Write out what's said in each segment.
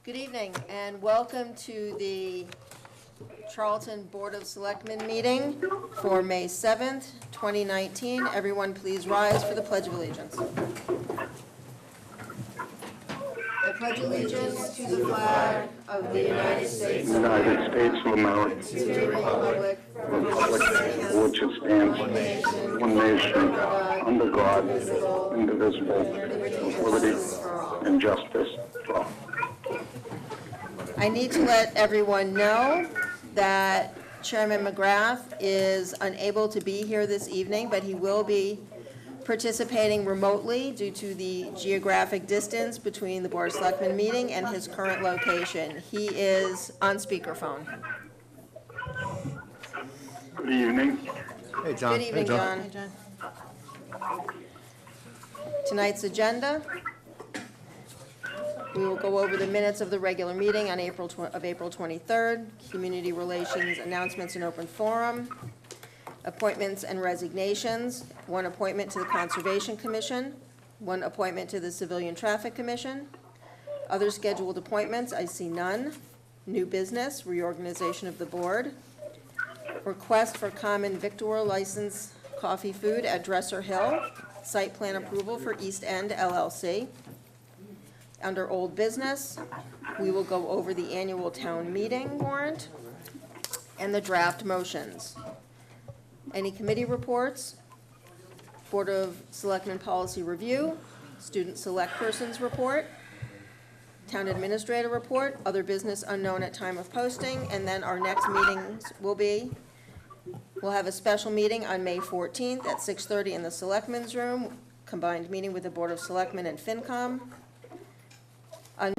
Good evening and welcome to the Charlton Board of Selectmen meeting for May 7th, 2019. Everyone please rise for the Pledge of Allegiance. I pledge allegiance to the flag of the United States of America, to the republic for which it stands, one nation, under God, indivisible, with liberty and justice for all. I need to let everyone know that Chairman McGrath is unable to be here this evening, but he will be participating remotely due to the geographic distance between the Board of Selectmen meeting and his current location. He is on speakerphone. Good evening. Hey, John. Good evening, John. Hey, John. Tonight's agenda. We will go over the minutes of the regular meeting on April 23rd, community relations, announcements and open forum, appointments and resignations, one appointment to the Conservation Commission, one appointment to the Civilian Traffic Commission, other scheduled appointments, I see none, new business, reorganization of the board, request for common victual license coffee food at Dresser Hill, site plan approval for East End LLC. Under old business, we will go over the annual town meeting warrant and the draft motions. Any committee reports? Board of Selectmen policy review, student select persons report, town administrator report, other business unknown at time of posting, and then our next meetings will be, we'll have a special meeting on May 14th at 6:30 in the Selectmen's room, combined meeting with the Board of Selectmen and FinCom. On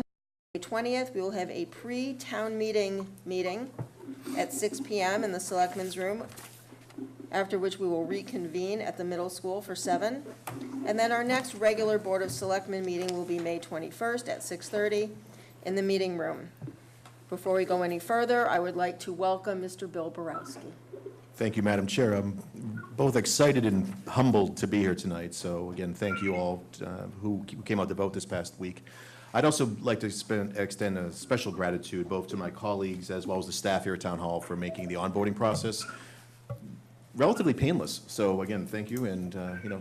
May 20th, we will have a pre-town meeting at 6 p.m. in the Selectmen's room, after which we will reconvene at the middle school for 7. And then our next regular Board of Selectmen meeting will be May 21st at 6:30 in the meeting room. Before we go any further, I would like to welcome Mr. Bill Borowski. Thank you, Madam Chair. I'm both excited and humbled to be here tonight. So again, thank you all who came out to vote this past week. I'd also like to extend a special gratitude both to my colleagues as well as the staff here at Town Hall for making the onboarding process relatively painless. So again, thank you, and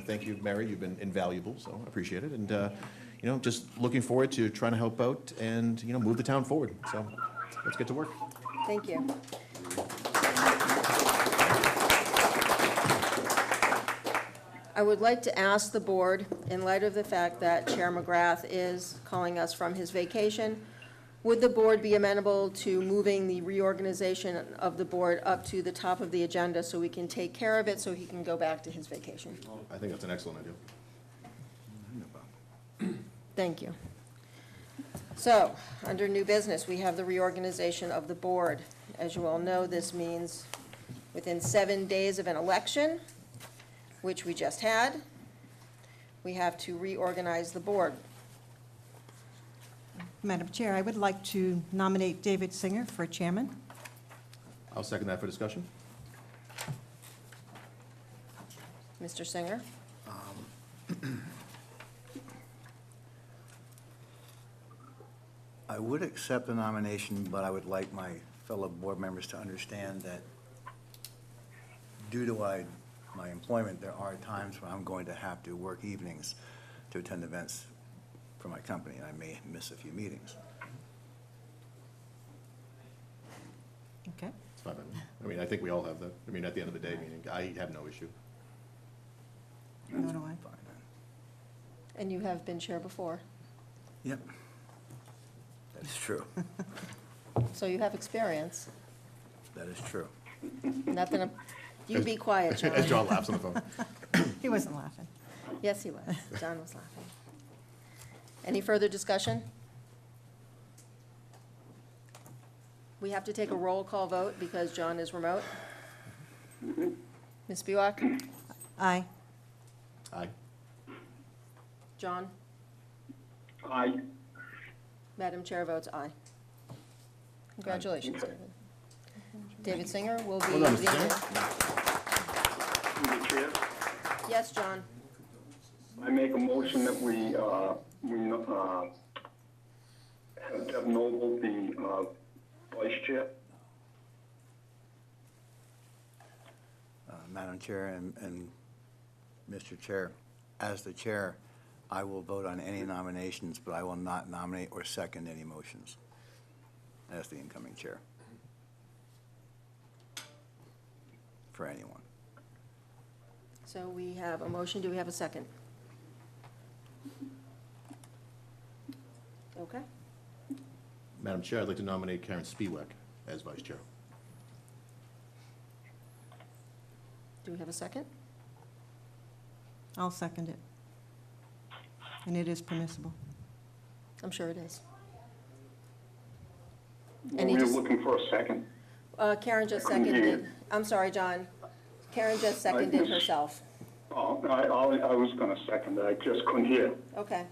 thank you, Mary. You've been invaluable, so I appreciate it. And just looking forward to trying to help out and move the town forward. So let's get to work. Thank you. I would like to ask the board, in light of the fact that Chair McGrath is calling us from his vacation, would the board be amenable to moving the reorganization of the board up to the top of the agenda so we can take care of it so he can go back to his vacation? I think that's an excellent idea. Thank you. So, under new business, we have the reorganization of the board. As you all know, this means within 7 days of an election, which we just had, we have to reorganize the board. Madam Chair, I would like to nominate David Singer for chairman. I'll second that for discussion. Mr. Singer? I would accept the nomination, but I would like my fellow board members to understand that due to my employment, there are times when I'm going to have to work evenings to attend events for my company, and I may miss a few meetings. Okay. It's fine. I mean, I think we all have that. I mean, at the end of the day, I have no issue. No, no, I. Fine, then. And you have been chair before, Yep. That is true. so you have experience. That is true. Nothing. You be quiet, John. As John laughs on the phone. He wasn't laughing. Yes, he was. John was laughing. Any further discussion? We have to take a roll call vote because John is remote. Ms. Buick? Aye. Aye. John? Aye. Madam Chair votes aye. Congratulations, David. David Singer will be Well done, the... Mr. Singer. Through the chair, Yes, John. I make a motion that we Deb Noble, the vice chair. Madam Chair and Mr. Chair, as the chair, I will vote on any nominations, but I will not nominate or second any motions as the incoming chair for anyone. So we have a motion, do we have a second? Okay, Madam Chair, I'd like to nominate Karen Spiewak as vice chair. do we have a second? I'll second it. And it is permissible. I'm sure it is. Were Any you dis- looking for a second? Karen just I couldn't hear seconded. you. I'm sorry, John. Karen just seconded missed- herself. Oh, I was going to second it. I just couldn't hear. Okay.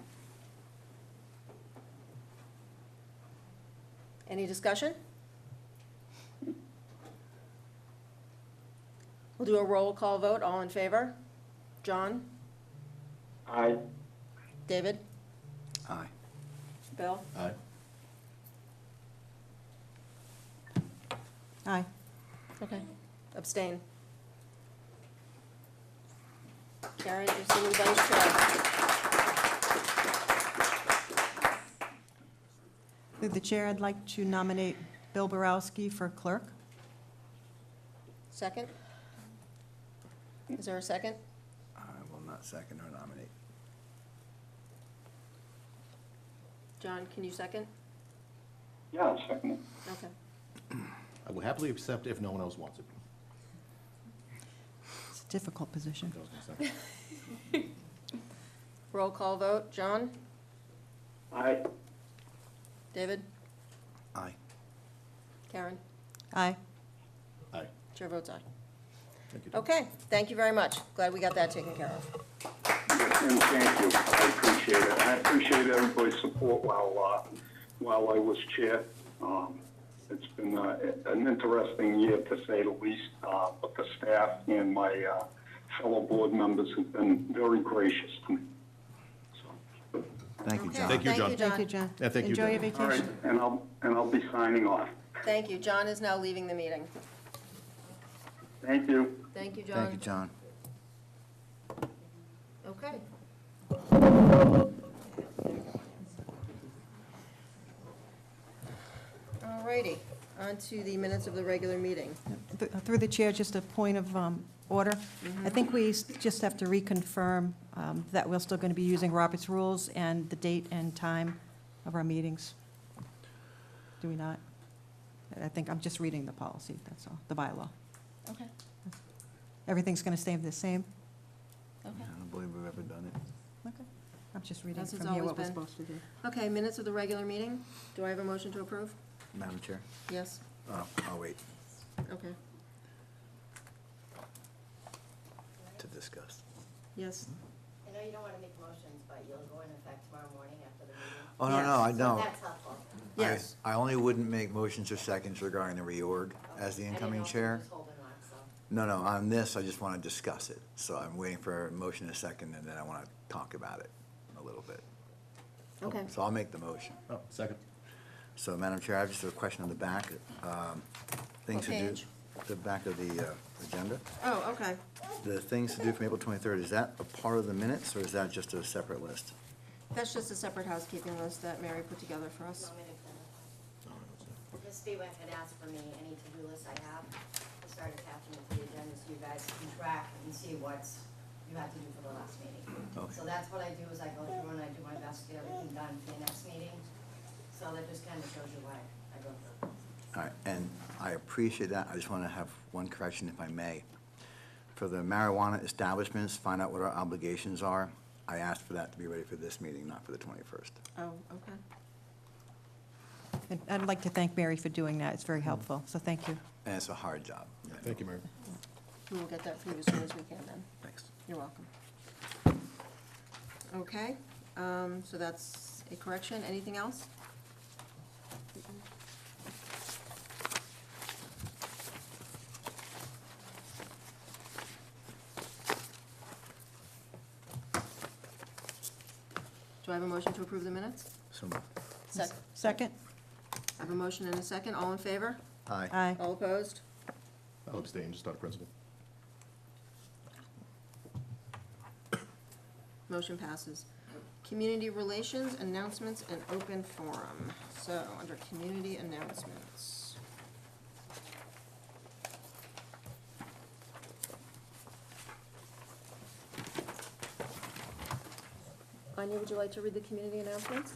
Any discussion? We'll do a roll call vote. All in favor? John? Aye. David? Aye. Bill? Aye. Aye. Okay. Abstain. Karen, you're the new vice chair. Through the chair, I'd like to nominate Bill Borowski for clerk. Second? Is there a second? I will not second or nominate. John, can you second? Yeah, I'll second it. Okay. I will happily accept if no one else wants it. It's a difficult position. I was gonna say. Roll call vote. John? Aye. David? Aye. Karen? Aye. Aye. Chair votes aye. Thank you. Okay, thank you very much. Glad we got that taken care of. And thank you. I appreciate it. I appreciate everybody's support while I was chair. It's been an interesting year, to say the least, but the staff and my fellow board members have been very gracious to me. So, Thank you, Okay. John. Thank you, John. Thank you, John. Yeah, thank you, Enjoy your John. all right, vacation. and I'll be signing off. Thank you. John is now leaving the meeting. Thank you. Thank you, John. Thank you, John. Okay. All righty, on to the minutes of the regular meeting. Through the chair, just a point of order. I think we just have to reconfirm that we're still going to be using Robert's rules and the date and time of our meetings. Do we not? I think I'm just reading the policy, that's all, the bylaw. Okay. Everything's going to stay the same? I don't believe we've ever done it. Okay. I'm just reading As it's from here always what we're been. supposed to do. Okay, minutes of the regular meeting. Do I have a motion to approve? Madam Chair? Yes? I'll wait Okay. to discuss. Yes? I know you don't want to make motions, but you'll go in effect tomorrow morning after the meeting. Oh, no, Yes. no, I So don't. that's helpful. Yes. I only wouldn't make motions or seconds regarding the reorg as the I didn't incoming know if you chair. were just holding on, so. No, on this, I just want to discuss it. So I'm waiting for a motion and a second, and then I want to talk about it a little bit. Okay. So I'll make the motion. Oh, second. So, Madam Chair, I have just a question on the back. Things to do, page? the back of the agenda. Oh, okay. The things to do from April 23rd, is that a part of the minutes, or is that just a separate list? That's just a separate housekeeping list that Mary put together for us. Want me to finish? Ms. Spiewak had asked for me any to-do list I have to start attaching it to the agenda so you guys can track and see what you had to do for the last meeting. Okay. So that's what I do, is I go through and I do my best to get everything done for the next meeting. So that just kind of shows you why I go through. All right, and I appreciate that. I just want to have one correction, if I may. For the marijuana establishments, find out what our obligations are. I asked for that to be ready for this meeting, not for the 21st. Oh, okay. And I'd like to thank Mary for doing that. It's very helpful, so thank you. And it's a hard job. Thank you, Mary. We will get that for you as soon as we can then. Thanks. You're welcome. Okay, so that's a correction. Anything else? Do I have a motion to approve the minutes? So moved. Second? I have a motion and a second. All in favor? Aye. Aye. All opposed? I'll abstain, just not president. Motion passes. Community relations, announcements, and open forum. So, under community announcements. Anya, would you like to read the community announcements?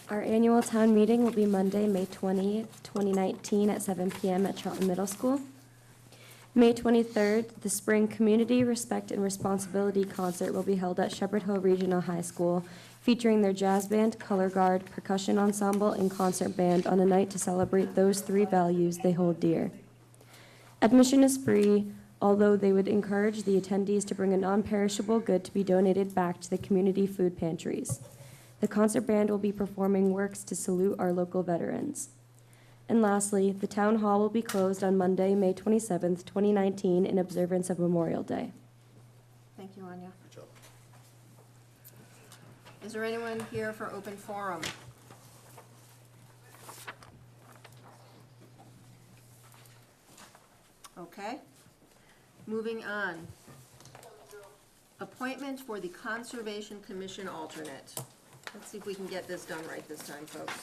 Our annual town meeting will be Monday, May 20th, 2019, at 7 PM at Charlton Middle School. May 23rd, the Spring Community Respect and Responsibility Concert will be held at Shepherd Hill Regional High School, featuring their jazz band, color guard, percussion ensemble, and concert band on a night to celebrate those three values they hold dear. Admission is free, although they would encourage the attendees to bring a non-perishable good to be donated back to the community food pantries. The concert band will be performing works to salute our local veterans. And lastly, the town hall will be closed on Monday, May 27th, 2019, in observance of Memorial Day. Thank you, Anya. Is there anyone here for open forum? Okay. Moving on. Appointment for the Conservation Commission alternate. Let's see if we can get this done right this time, folks.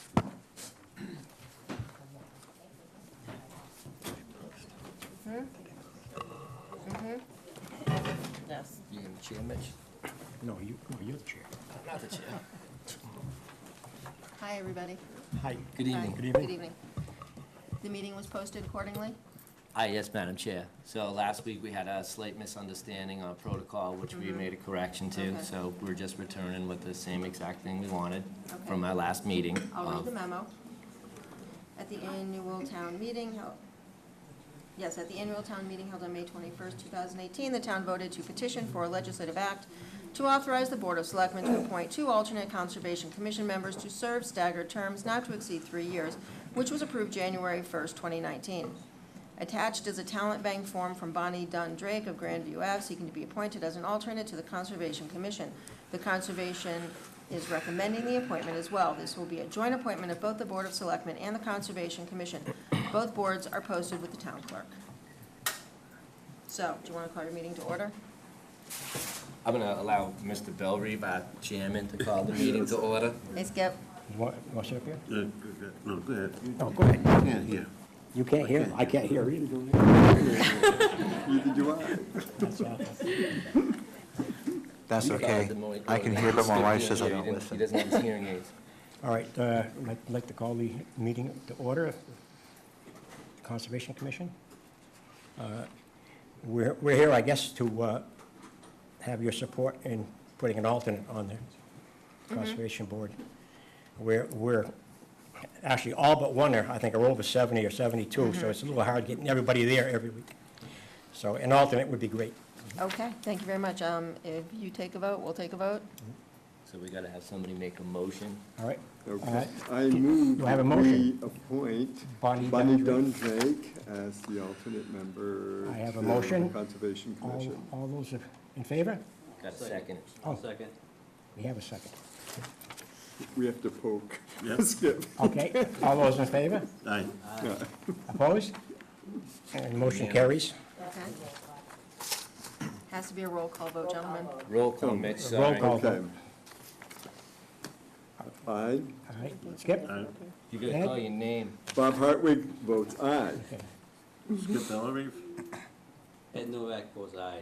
Yes. You in the chair, Mitch? No, you're the chair. Not the chair. Hi, everybody. Hi. Good evening. Good evening. Good evening. The meeting was posted accordingly? Yes, Madam Chair. So last week, we had a slight misunderstanding on protocol, which we made a correction to. Okay. So we're just returning with the same exact thing we wanted Okay. from our last meeting. I'll read the memo. At the annual town meeting held, yes, at the annual town meeting held on May 21st, 2018, the town voted to petition for a legislative act to authorize the Board of Selectmen to appoint 2 alternate Conservation Commission members to serve staggered terms not to exceed 3 years, which was approved January 1st, 2019. Attached is a talent bank form from Bonnie Dunn Drake of Grandview Ave, seeking to be appointed as an alternate to the Conservation Commission. The Conservation is recommending the appointment as well. This will be a joint appointment of both the Board of Selectmen and the Conservation Commission. Both boards are posted with the town clerk. So, do you want to call your meeting to order? I'm going to allow Mr. Bellerive, our chairman, to call the meeting to order. Hey, Skip. You want to sit up here? No, go ahead. No, go ahead. I can't hear. You can't hear? I can't hear either. Neither do I. That's You okay. called the mo- I can hear, but my wife says I He don't didn't- listen. He doesn't have his hearing aids. All right, I'd like to call the meeting to order. Conservation Commission. We're here, I guess, to have your support in putting an alternate on the Conservation Board. We're actually, all but one are, I think, are over 70 or 72, so it's a little hard getting everybody there every week. So an alternate would be great. Okay, thank you very much. If you take a vote, we'll take a vote. So we got to have somebody make a motion. All right? Okay, I move Do I have a that motion? we appoint Bonnie Bonnie Dunn Dundrake as the alternate member I have a to motion. the Conservation Commission. All those in favor? Got a second? Oh, we have a second. We have to poke. Yep. Skip. Okay, all those in favor? Aye. Yeah. Opposed? And motion carries. Okay. Has to be a roll call vote, gentlemen. Roll call, Mitch, Roll sorry. call Okay. vote. I, All right, Skip? Aye. You got to call your name. Bob Hartwig, votes aye. Okay. Skip Bellerive? Ed Novak goes aye.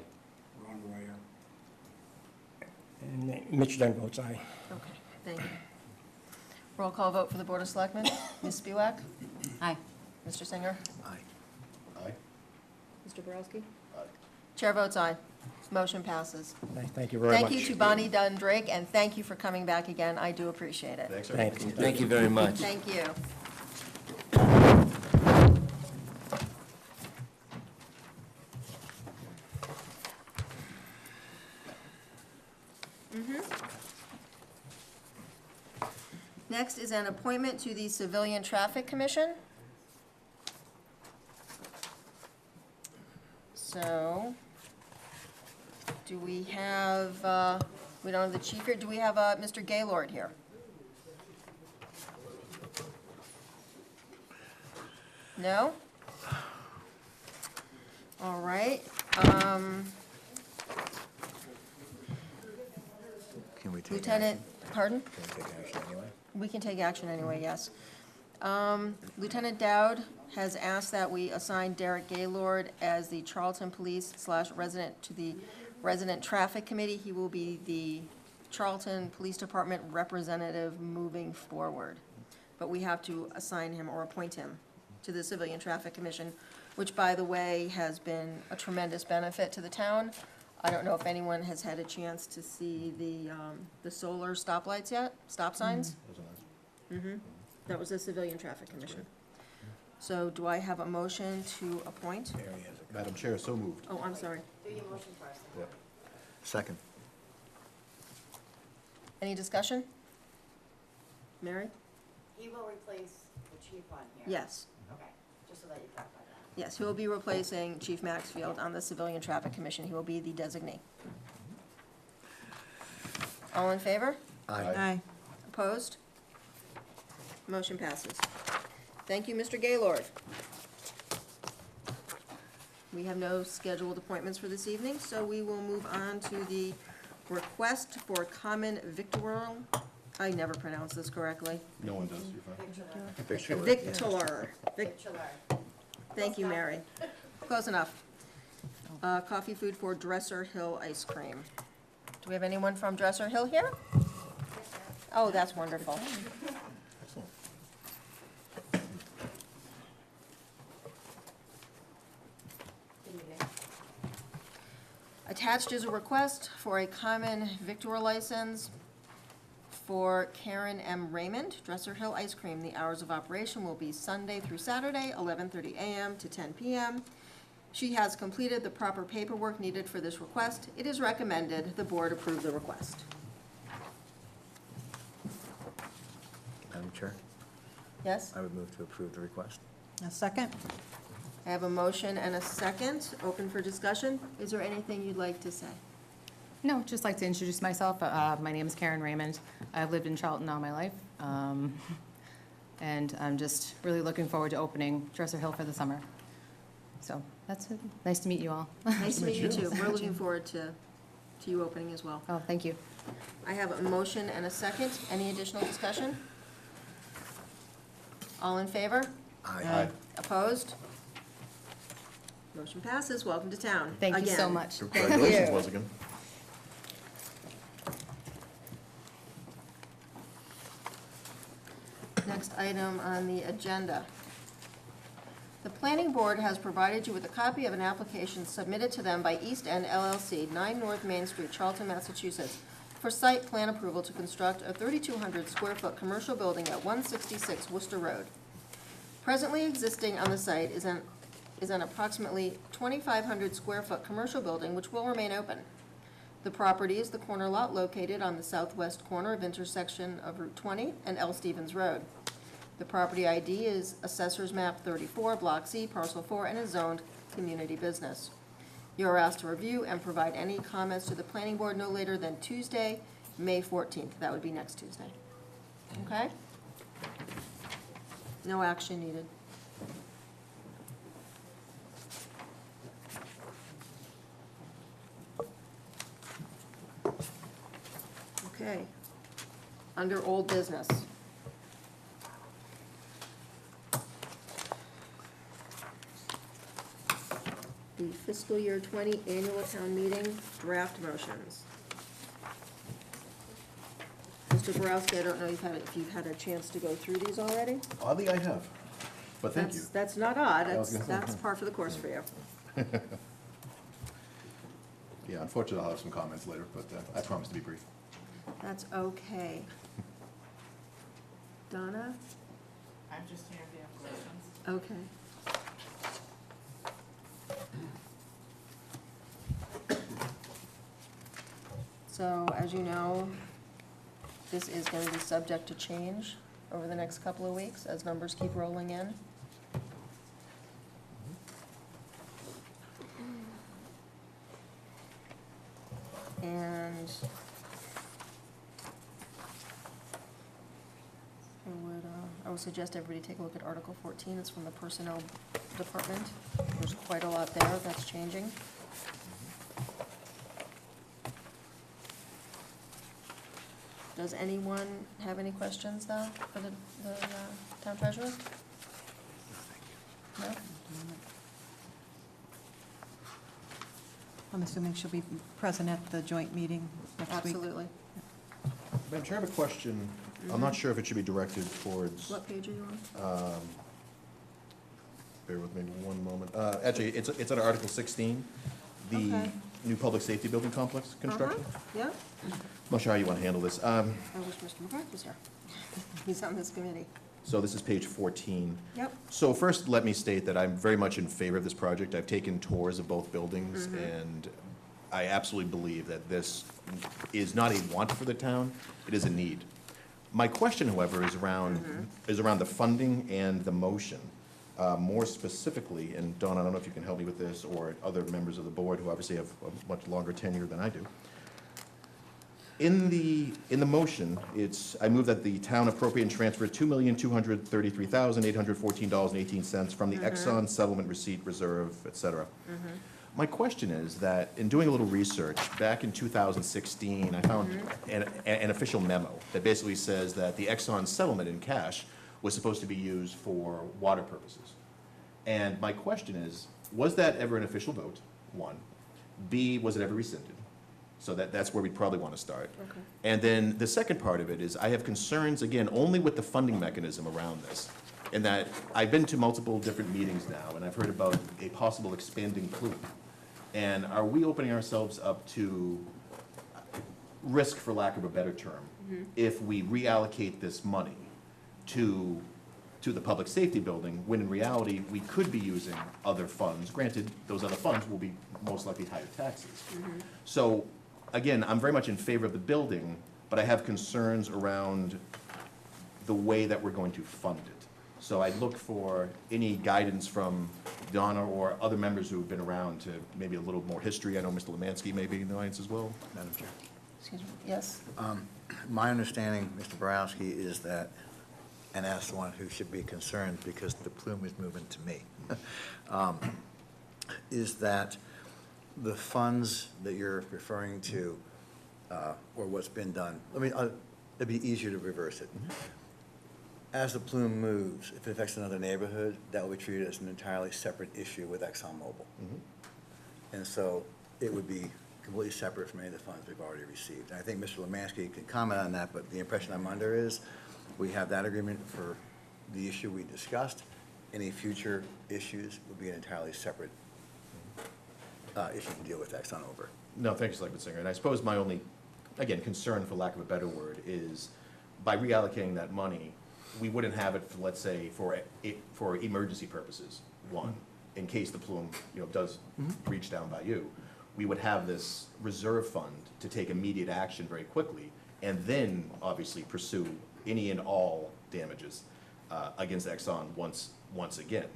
And Mitch Dunn votes aye. Okay, thank you. Roll call vote for the Board of Selectmen. Ms. Spiewak? Aye. Mr. Singer? Aye. Aye. Mr. Borowski? Chair votes aye. Motion passes. Thank you very much. Thank you to Bonnie Dunn Drake, and thank you for coming back again. I do appreciate it. Thanks, Thank you. Thank you very much. Thank you. Next is an appointment to the Civilian Traffic Commission. So, do we have We don't have the chief here. Do we have Mr. Gaylord here? No? All right. Can we take Lieutenant, pardon? Can we take action anyway? We can take action anyway, yes. Lieutenant Dowd has asked that we assign Derek Gaylord as the Charlton Police / resident to the Resident Traffic Committee. He will be the Charlton Police Department representative moving forward. But we have to assign him or appoint him to the Civilian Traffic Commission, which, by the way, has been a tremendous benefit to the town. I don't know if anyone has had a chance to see the solar stoplights yet, stop signs? That was the Civilian Traffic Commission. So do I have a motion to appoint? Mary has a Madam Chair, so moved. Oh, I'm sorry. Do your motion first. Yep. Second. Any discussion? Mary? He will replace the chief on here. Yes. Okay, just so that you talk about that. Yes, he will be replacing Chief Maxfield on the Civilian Traffic Commission. He will be the designee. All in favor? Aye. Opposed? Motion passes. Thank you, Mr. Gaylord. We have no scheduled appointments for this evening, so we will move on to the request for common victual. I never pronounce this correctly. No one does, you're fine. Victular. Titular. Thank you, Mary. Close enough. Coffee food for Dresser Hill Ice Cream. Do we have anyone from Dresser Hill here? Oh, that's wonderful. Good evening. Attached is a request for a common victual license for Karen M. Raymond, Dresser Hill Ice Cream. The hours of operation will be Sunday through Saturday, 11:30 a.m. to 10 p.m. She has completed the proper paperwork needed for this request. It is recommended the board approve the request. Madam Chair, Yes? I would move to approve the request. A second? I have a motion and a second, open for discussion. Is there anything you'd like to say? No, just like to introduce myself. My name is Karen Raymond. I've lived in Charlton all my life. And I'm just really looking forward to opening Dresser Hill for the summer. So that's it. Nice to meet you all. Nice to meet you too. We're looking forward to you opening as well. Oh, thank you. I have a motion and a second. Any additional discussion? All in favor? Aye. Opposed? Motion passes. Welcome to town. Thank you so Again. much. Congratulations you. once again. Next item on the agenda. The planning board has provided you with a copy of an application submitted to them by East End LLC, 9 North Main Street, Charlton, Massachusetts, for site plan approval to construct a 3,200 square foot commercial building at 166 Worcester Road. Presently existing on the site is an approximately 2,500 square foot commercial building which will remain open. The property is the corner lot located on the southwest corner of intersection of Route 20 and L. Stevens Road. The property ID is Assessor's Map 34, Block C, Parcel 4, and is zoned community business. You are asked to review and provide any comments to the planning board no later than Tuesday, May 14th. That would be next Tuesday. Okay? No action needed. Okay. Under old business. The fiscal year 20 annual town meeting draft motions. Mr. Borowski, I don't know if you've had a chance to go through these already? Oddly, I have, but thank you. That's not odd, I was gonna say. that's par for the course for you. Yeah, unfortunately, I'll have some comments later, but I promise to be brief. That's okay. Donna? I'm just here if you have questions. Okay. So, as you know, this is going to be subject to change over the next couple of weeks as numbers keep rolling in. And I would suggest everybody take a look at Article 14. It's from the Personnel Department. There's quite a lot there that's changing. Does anyone have any questions, though, for the town treasurer? No? I'm assuming she'll be present at the joint meeting next week. Absolutely. Madam Chair, I have a question. I'm not sure if it should be directed towards, What page are you on? bear with me one moment. Actually, it's under Article 16, the Okay. new public safety building complex construction. Yeah? I'm not sure how you want to handle this. I wish Mr. McGrath was here. He's on this committee. So this is page 14. Yep. So first, let me state that I'm very much in favor of this project. I've taken tours of both buildings, Mm-hmm. and I absolutely believe that this is not a want for the town, it is a need. My question, however, is around the funding and the motion. More specifically, and Dawn, I don't know if you can help me with this, or other members of the board who obviously have a much longer tenure than I do. In the motion, I move that the town appropriate and transfer $2,233,814.18 from the Exxon settlement receipt reserve, et cetera. My question is that, in doing a little research, back in 2016, I found an official memo that basically says that the Exxon settlement in cash was supposed to be used for water purposes. And my question is, was that ever an official vote, one? B, was it ever rescinded? So that's where we'd probably want to start. Okay. And then the second part of it is, I have concerns, again, only with the funding mechanism around this. In that, I've been to multiple different meetings now, and I've heard about a possible expanding plume. And are we opening ourselves up to risk, for lack of a better term, if we reallocate this money to the public safety building, when in reality, we could be using other funds? Granted, those other funds will be most likely higher taxes. So, again, I'm very much in favor of the building, but I have concerns around the way that we're going to fund it. So I'd look for any guidance from Donna or other members who've been around to maybe a little more history. I know Mr. Lemansky may be in the audience as well. Madam Chair. Excuse me, yes? My understanding, Mr. Borowski, is that, and as the one who should be concerned because the plume is moving to me, is that the funds that you're referring to, or what's been done, it'd be easier to reverse it. As the plume moves, if it affects another neighborhood, that will be treated as an entirely separate issue with ExxonMobil. And so it would be completely separate from any of the funds we've already received. And I think Mr. Lemansky can comment on that, but the impression I'm under is we have that agreement for the issue we discussed. Any future issues would be an entirely separate issue to deal with Exxon over. No, thank you, Selectman Singer. And I suppose my only, again, concern, for lack of a better word, is by reallocating that money, we wouldn't have it, for, let's say, for emergency purposes, one, in case the plume, does reach down by you. We would have this reserve fund to take immediate action very quickly, and then obviously pursue any and all damages against Exxon once again.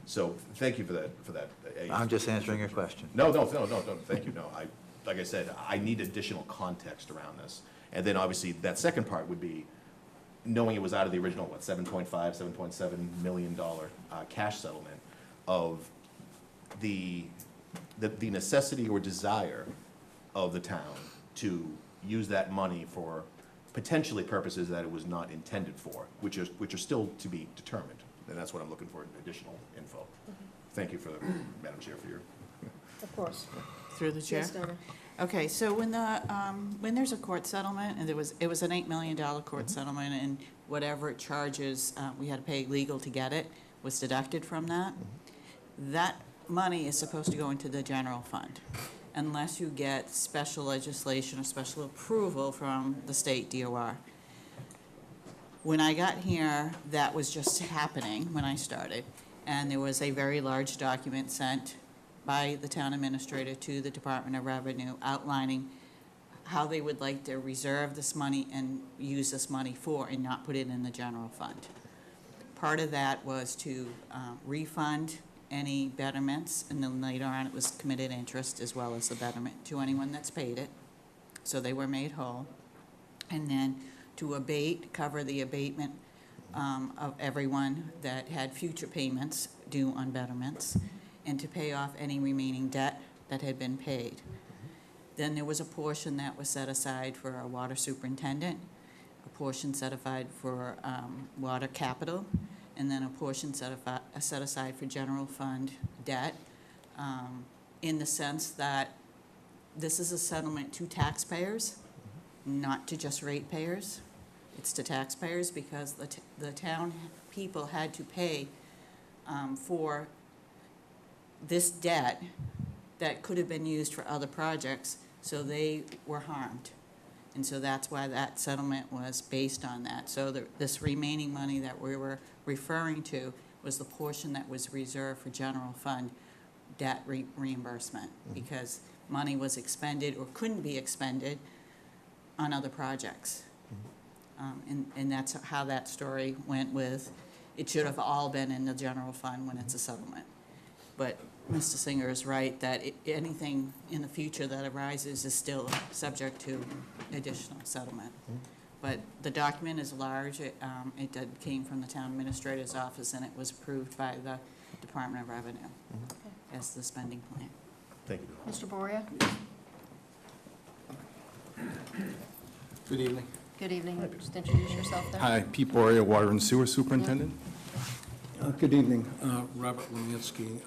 So thank you for that. I'm just answering your question. No, thank you, no. Like I said, I need additional context around this. And then obviously, that second part would be, knowing it was out of the original, $7.7 million cash settlement, of the necessity or desire of the town to use that money for potentially purposes that it was not intended for, which are still to be determined. And that's what I'm looking for, additional info. Thank you, Madam Chair, for your... Of course. Through the chair? Yes, Donna. Okay, so when there's a court settlement, and it was an $8 million court settlement, and whatever it charges, we had to pay legal to get it, was deducted from that. That money is supposed to go into the general fund, unless you get special legislation or special approval from the state DOR. When I got here, that was just happening when I started, and there was a very large document sent by the town administrator to the Department of Revenue outlining how they would like to reserve this money and use this money for, and not put it in the general fund. Part of that was to refund any betterments, and then later on it was committed interest as well as the betterment to anyone that's paid it. So they were made whole. And then to abate, cover the abatement of everyone that had future payments due on betterments, and to pay off any remaining debt that had been paid. Then there was a portion that was set aside for our water superintendent, a portion set aside for water capital, and then a portion set aside for general fund debt, in the sense that this is a settlement to taxpayers, not to just ratepayers. It's to taxpayers because the town people had to pay for this debt that could have been used for other projects, so they were harmed. And so that's why that settlement was based on that. So this remaining money that we were referring to was the portion that was reserved for general fund debt reimbursement, because money was expended or couldn't be expended on other projects. And that's how that story went with, it should have all been in the general fund when it's a settlement. But Mr. Singer is right that anything in the future that arises is still subject to additional settlement. But the document is large. It came from the town administrator's office, and it was approved by the Department of Revenue as the spending plan. Thank you. Mr. Boria? Good evening. Good evening. Just introduce yourself there. Hi, Pete Boria, Water and Sewer Superintendent. Good evening, Robert Lemansky,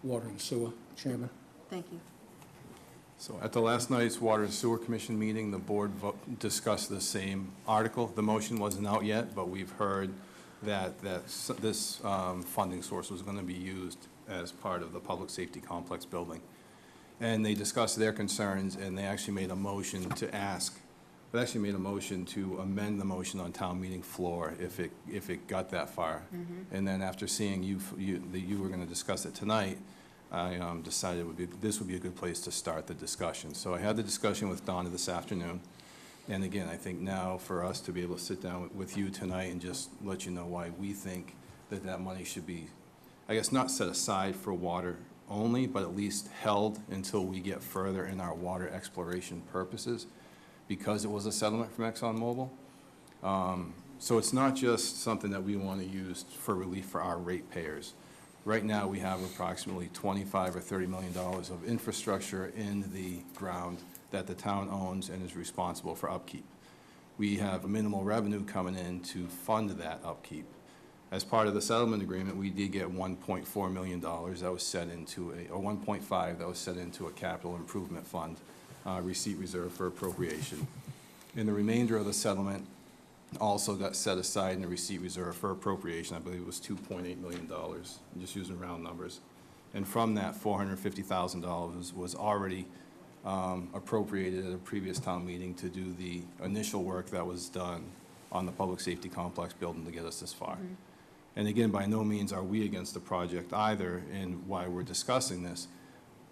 Water and Sewer Chairman. Thank you. So at the last night's Water and Sewer Commission meeting, the board discussed the same article. The motion wasn't out yet, but we've heard that this funding source was going to be used as part of the public safety complex building. And they discussed their concerns, and they actually made a motion to amend the motion on town meeting floor if it got that far. And then after seeing that you were going to discuss it tonight, I decided this would be a good place to start the discussion. So I had the discussion with Donna this afternoon. And again, I think now for us to be able to sit down with you tonight and just let you know why we think that money should be, I guess, not set aside for water only, but at least held until we get further in our water exploration purposes, because it was a settlement from ExxonMobil. So it's not just something that we want to use for relief for our ratepayers. Right now, we have approximately $25 or $30 million of infrastructure in the ground that the town owns and is responsible for upkeep. We have minimal revenue coming in to fund that upkeep. As part of the settlement agreement, we did get $1.4 million that was set into or 1.5 that was set into a capital improvement fund, receipt reserve for appropriation. And the remainder of the settlement also got set aside in the receipt reserve for appropriation. I believe it was $2.8 million, I'm just using round numbers. And from that, $450,000 was already appropriated at a previous town meeting to do the initial work that was done on the public safety complex building to get us this far. And again, by no means are we against the project either in why we're discussing this.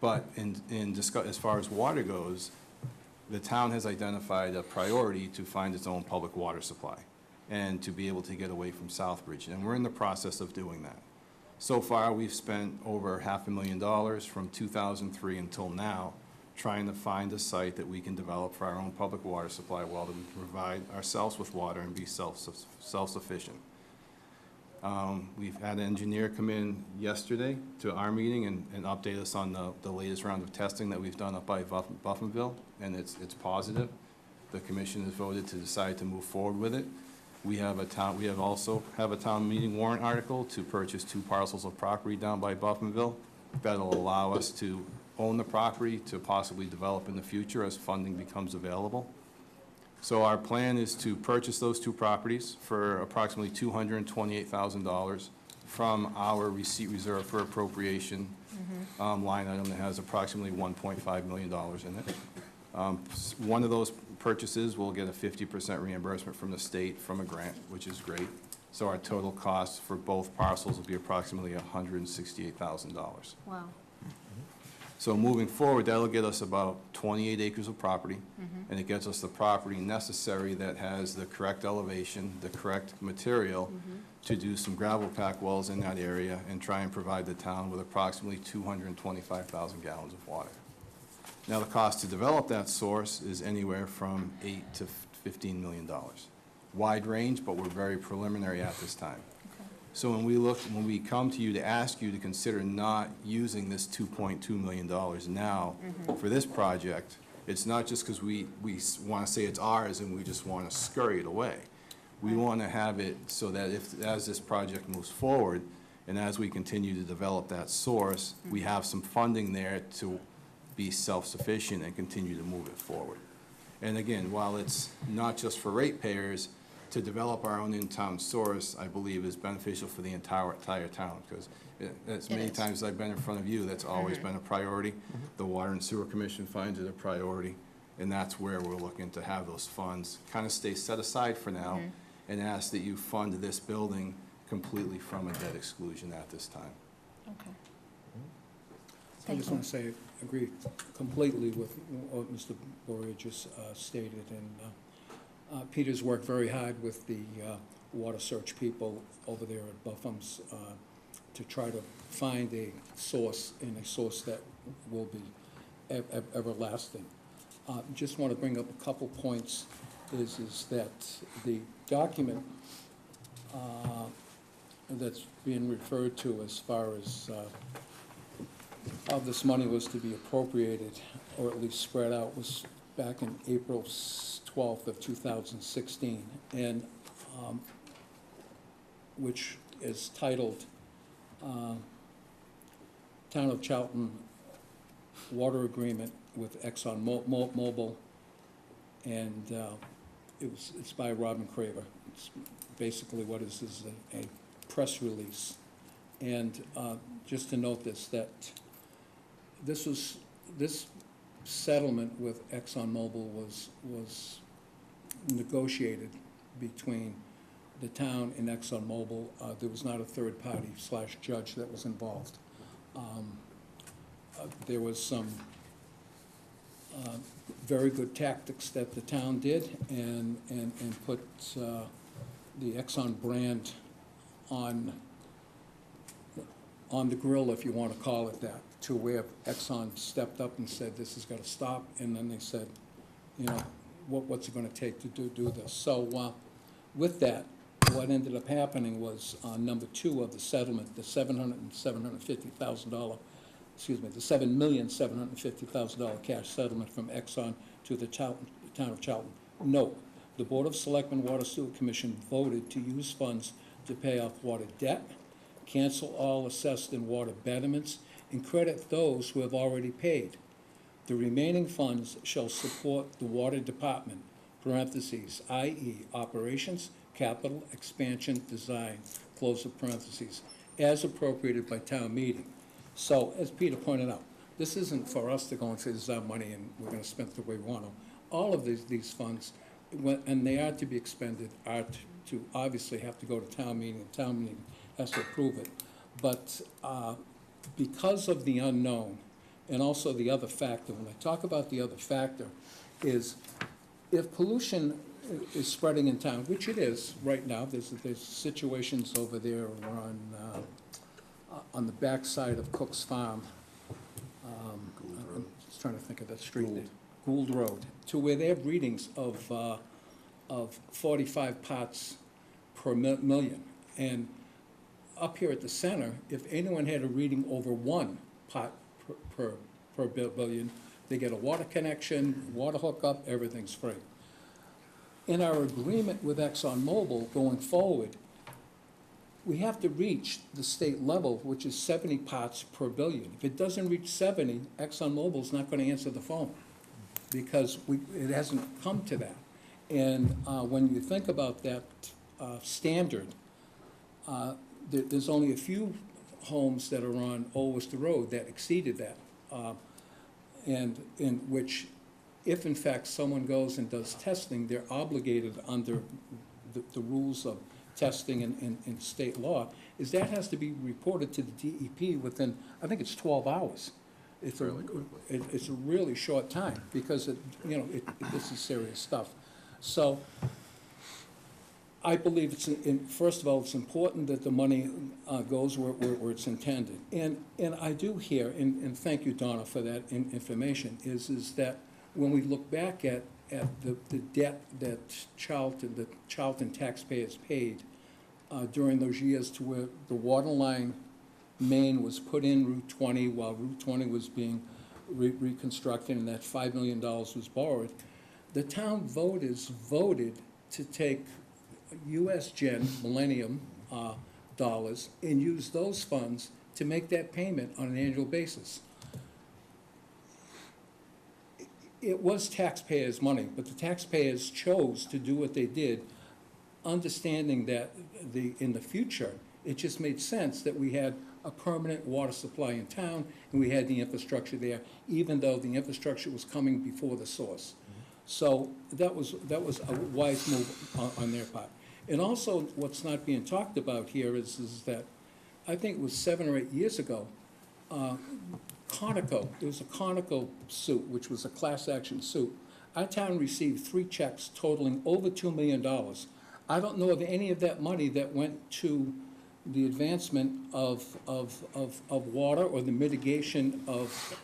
But as far as water goes, the town has identified a priority to find its own public water supply and to be able to get away from Southbridge. And we're in the process of doing that. So far, we've spent over $500,000 from 2003 until now trying to find a site that we can develop for our own public water supply while we can provide ourselves with water and be self-sufficient. We've had an engineer come in yesterday to our meeting and update us on the latest round of testing that we've done up by Buffinville, and it's positive. The commission has voted to decide to move forward with it. We also have a town meeting warrant article to purchase 2 parcels of property down by Buffinville. That'll allow us to own the property to possibly develop in the future as funding becomes available. So our plan is to purchase those 2 properties for approximately $228,000 from our receipt reserve for appropriation line item that has approximately $1.5 million in it. One of those purchases will get a 50% reimbursement from the state from a grant, which is great. So our total cost for both parcels will be approximately $168,000. Wow. So moving forward, that'll get us about 28 acres of property, and it gets us the property necessary that has the correct elevation, the correct material to do some gravel pack wells in that area and try and provide the town with approximately 225,000 gallons of water. Now, the cost to develop that source is anywhere from $8 to $15 million. wide range, but we're very preliminary at this time. So when we come to you to ask you to consider not using this $2.2 million now for this project, it's not just because we want to say it's ours and we just want to scurry it away. We want to have it so that as this project moves forward, and as we continue to develop that source, we have some funding there to be self-sufficient and continue to move it forward. And again, while it's not just for ratepayers, to develop our own in-town source, I believe is beneficial for the entire town, because as many times as I've been in front of you, that's always been a priority. The Water and Sewer Commission finds it a priority, and that's where we're looking to have those funds kind of stay set aside for now, and ask that you fund this building completely from a debt exclusion at this time. Okay. I just want to say, I agree completely with what Mr. Boria just stated, and Peter's worked very hard with the water search people over there at Buffum's to try to find a source, and a source that will be everlasting. Just want to bring up a couple points, is that the document that's being referred to as far as how this money was to be appropriated, or at least spread out, was back in April 12th of 2016, and which is titled Town of Charlton Water Agreement with Exxon Mobil, and it's by Robin Craver. It's basically what is a press release. And just to note that this settlement with ExxonMobil was negotiated between the town and ExxonMobil. There was not a third party / judge that was involved. There was some very good tactics that the town did, and put the Exxon brand on the grill, if you want to call it that, to where Exxon stepped up and said, this has got to stop, and then they said, you know, what's it going to take to do this? So with that, what ended up happening was number 2 of the settlement, the $750,000, excuse me, the $7,750,000 cash settlement from Exxon to the town of Charlton. Note, the Board of Selectmen Water Sewer Commission voted to use funds to pay off water debt, cancel all assessed and water betterments, and credit those who have already paid. The remaining funds shall support the water department, parentheses, i.e. operations, capital, expansion, design, close of parentheses, as appropriated by town meeting. So, as Peter pointed out, this isn't for us to go and say, this is our money and we're going to spend it the way we want them. All of these funds, and they are to be expended, are to obviously have to go to town meeting, and town meeting has to approve it. But because of the unknown, and also the other factor, when I talk about the other factor, is if pollution is spreading in town, which it is right now, there's situations over there on the backside of Cook's Farm. I'm just trying to think of that street. Gould Road, to where they have readings of 45 parts per million. And up here at the center, if anyone had a reading over 1 part per billion, they get a water connection, water hookup, everything's free. In our agreement with ExxonMobil going forward, we have to reach the state level, which is 70 parts per billion. If it doesn't reach 70, ExxonMobil's not going to answer the phone, because it hasn't come to that. And when you think about that standard, there's only a few homes that are on Old Worcester Road that exceeded that, and in which, if in fact someone goes and does testing, they're obligated under the rules of testing in state law, is that has to be reported to the DEP within, I think it's 12 hours. It's a really short time, because this is serious stuff. So I believe first of all, it's important that the money goes where it's intended. And I do hear, and thank you, Donna, for that information, is that when we look back at at the debt that the Charlton taxpayers paid during those years to where the water line main was put in Route 20 while Route 20 was being reconstructed, and that $5 million was borrowed, the town voters voted to take US Gen Millennium dollars and use those funds to make that payment on an annual basis. It was taxpayers' money, but the taxpayers chose to do what they did, understanding that in the future, it just made sense that we had a permanent water supply in town, and we had the infrastructure there, even though the infrastructure was coming before the source. So that was a wise move on their part. And also, what's not being talked about here is that, I think it was 7 or 8 years ago, Conoco, there was a Conoco suit, which was a class action suit. Our town received 3 checks totaling over $2 million. I don't know of any of that money that went to the advancement of water or the mitigation of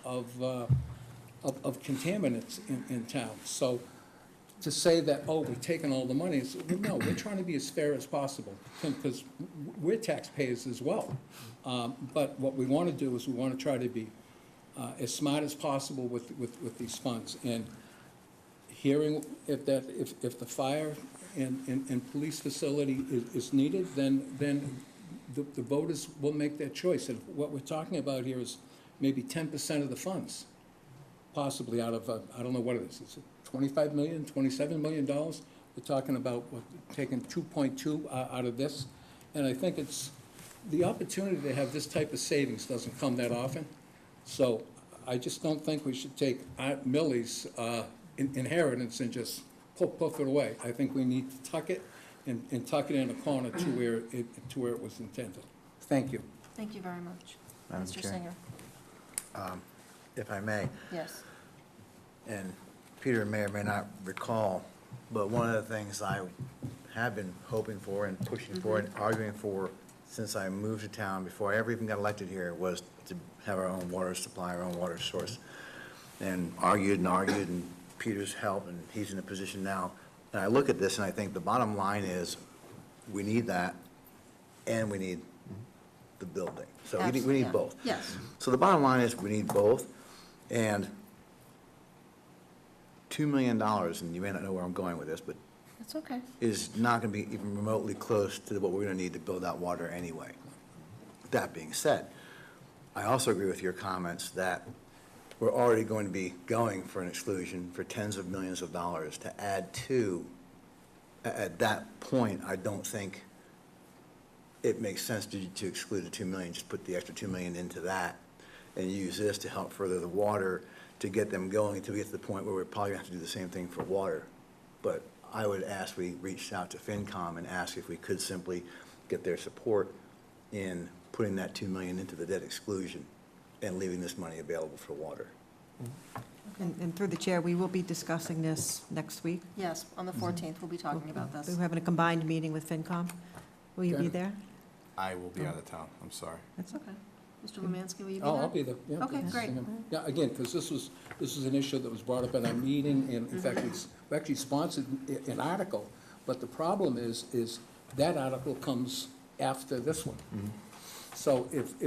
contaminants in town. So to say that, oh, we're taking all the money, it's, no, we're trying to be as fair as possible, because we're taxpayers as well. But what we want to do is we want to try to be as smart as possible with these funds. And hearing if the fire and police facility is needed, then the voters will make that choice. And what we're talking about here is maybe 10% of the funds, possibly out of, I don't know what it is, it's $25 million, $27 million. We're talking about taking 2.2 out of this. And I think it's, the opportunity to have this type of savings doesn't come that often. So I just don't think we should take Aunt Millie's inheritance and just puff it away. I think we need to tuck it and tuck it in a corner to where it was intended. Thank you. Thank you very much. Madam Mr. Chair. Singer? If I may, Yes. and Peter may or may not recall, but one of the things I have been hoping for and pushing for and arguing for since I moved to town, before I ever even got elected here, was to have our own water supply, our own water source. And argued, and Peter's helped, and he's in a position now. And I look at this and I think the bottom line is, we need that, and we need the building. So we Absolutely, need yeah. both. Yes. So the bottom line is, we need both, and $2 million, and you may not know where I'm going with this, but That's okay. is not going to be even remotely close to what we're going to need to build out water anyway. That being said, I also agree with your comments that we're already going to be going for an exclusion for tens of millions of dollars to add to. At that point, I don't think it makes sense to exclude the 2 million, just put the extra 2 million into that and use this to help further the water to get them going until we get to the point where we're probably going to have to do the same thing for water. But I would ask, we reached out to FinCom and asked if we could simply get their support in putting that 2 million into the debt exclusion and leaving this money available for water. And through the chair, we will be discussing this next week. Yes, on the 14th, we'll be talking about this. We're having a combined meeting with FinCom. Will you be there? I will be out of town, I'm sorry. That's Okay. Mr. Lemansky, will you be there? Oh, I'll be there, yeah. Okay, great. Yeah, again, because this was an issue that was brought up at our meeting, and in fact, we actually sponsored an article, but the problem is that article comes after this one. So if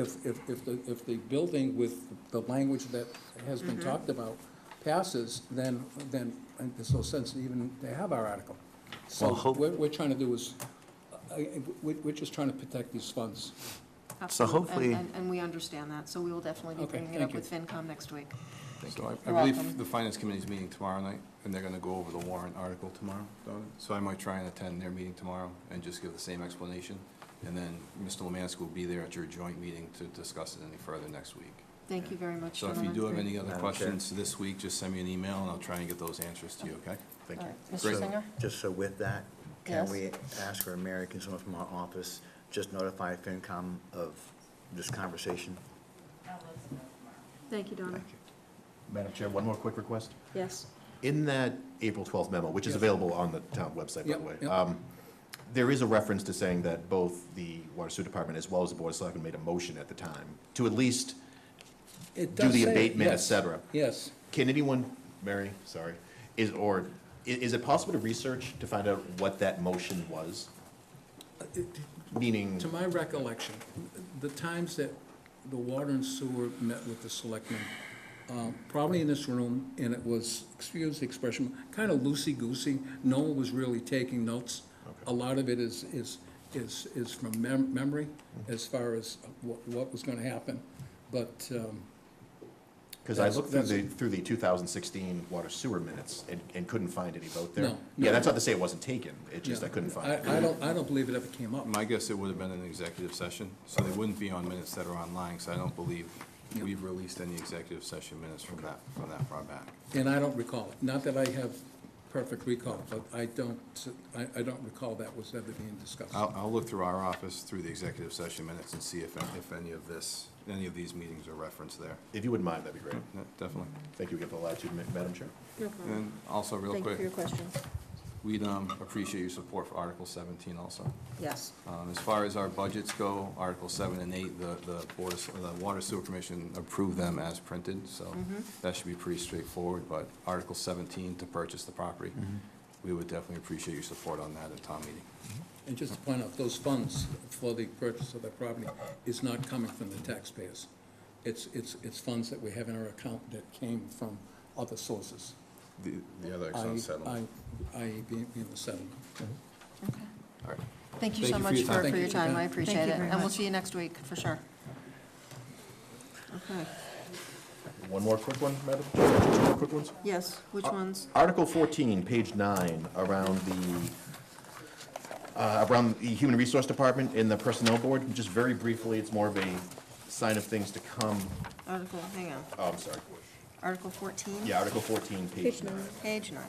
the building with the language that has been talked about passes, then there's no sense even to have our article. So what we're trying to do is, we're just trying to protect these funds. Absolutely. hopefully- And we understand that, so we will definitely be Okay, bringing it thank up with FinCom next week. So I You're believe welcome. the Finance Committee's meeting tomorrow night, and they're gonna go over the warrant article tomorrow, Donna. So I might try and attend their meeting tomorrow and just give the same explanation. And then Mr. Lemansky will be there at your joint meeting to discuss it any further next week. Thank you very much, So if you gentlemen. do have any other Madam Chair. questions this week, just send me an email, and I'll try and get those answers to you, okay? Thank All you. right. Mr. So, Singer? just so with that, Yes. can we ask for Mary, can someone from our office just notify FinCom of this conversation? Thank you, Donna. Thank you. Madam Chair, one more quick request. Yes. In that April 12th memo, which is Yes. available on the town website, by the way, Yep. there is a reference to saying that both the Water Sewer Department as well as the Board of Selectmen made a motion at the time to at least It do does the say- abatement, et yes, cetera. Yes. Can anyone, Mary, sorry, or is it possible to research to find out what that motion was? Meaning, To my recollection, the times that the water and sewer met with the selectmen, probably in this room, and it was, excuse the expression, kind of loosey-goosey. No one was really taking notes. A lot of it is from memory as far as what was going to happen. But because I looked through the 2016 water sewer minutes and couldn't find any vote there. No, Yeah, no. that's not to say it wasn't taken, it's just I couldn't find it. I don't believe it ever came up. My guess, it would have been an executive session, so they wouldn't be on minutes that are online, so I don't believe we've released any executive session minutes from that far back. And I don't recall it. Not that I have perfect recall, but I don't recall that was ever being discussed. I'll look through our office, through the executive session minutes, and see if any of these meetings are referenced there. If you wouldn't mind, that'd be great. Yeah, definitely. Thank you again for the latitude, Madam Chair. No problem. And also, real Thank you quick, for your questions. we'd appreciate your support for Article 17 also. Yes. As far as our budgets go, Article 7 and 8, the Water Sewer Commission approved them as printed, so that should be pretty straightforward. But Article 17, to purchase the property, we would definitely appreciate your support on that at town meeting. And just to point out, those funds for the purchase of that property is not coming from the taxpayers. It's funds that we have in our account that came from other sources. The other excellent settlement. I.e. being the settlement. Okay. All right. Thank you Thank so you much for your time. for Thank your you. time, I Thank appreciate you it. very And we'll much. see you next week, for sure. Okay. One more quick one, Madam Chair? Two more quick ones? Yes, which ones? Article 14, page 9, around the Human Resource Department in the Personnel Board. Just very briefly, it's more of a sign of things to come. Article, hang on. Oh, I'm sorry. Article 14? Yeah, Article 14, page 9. Page 9.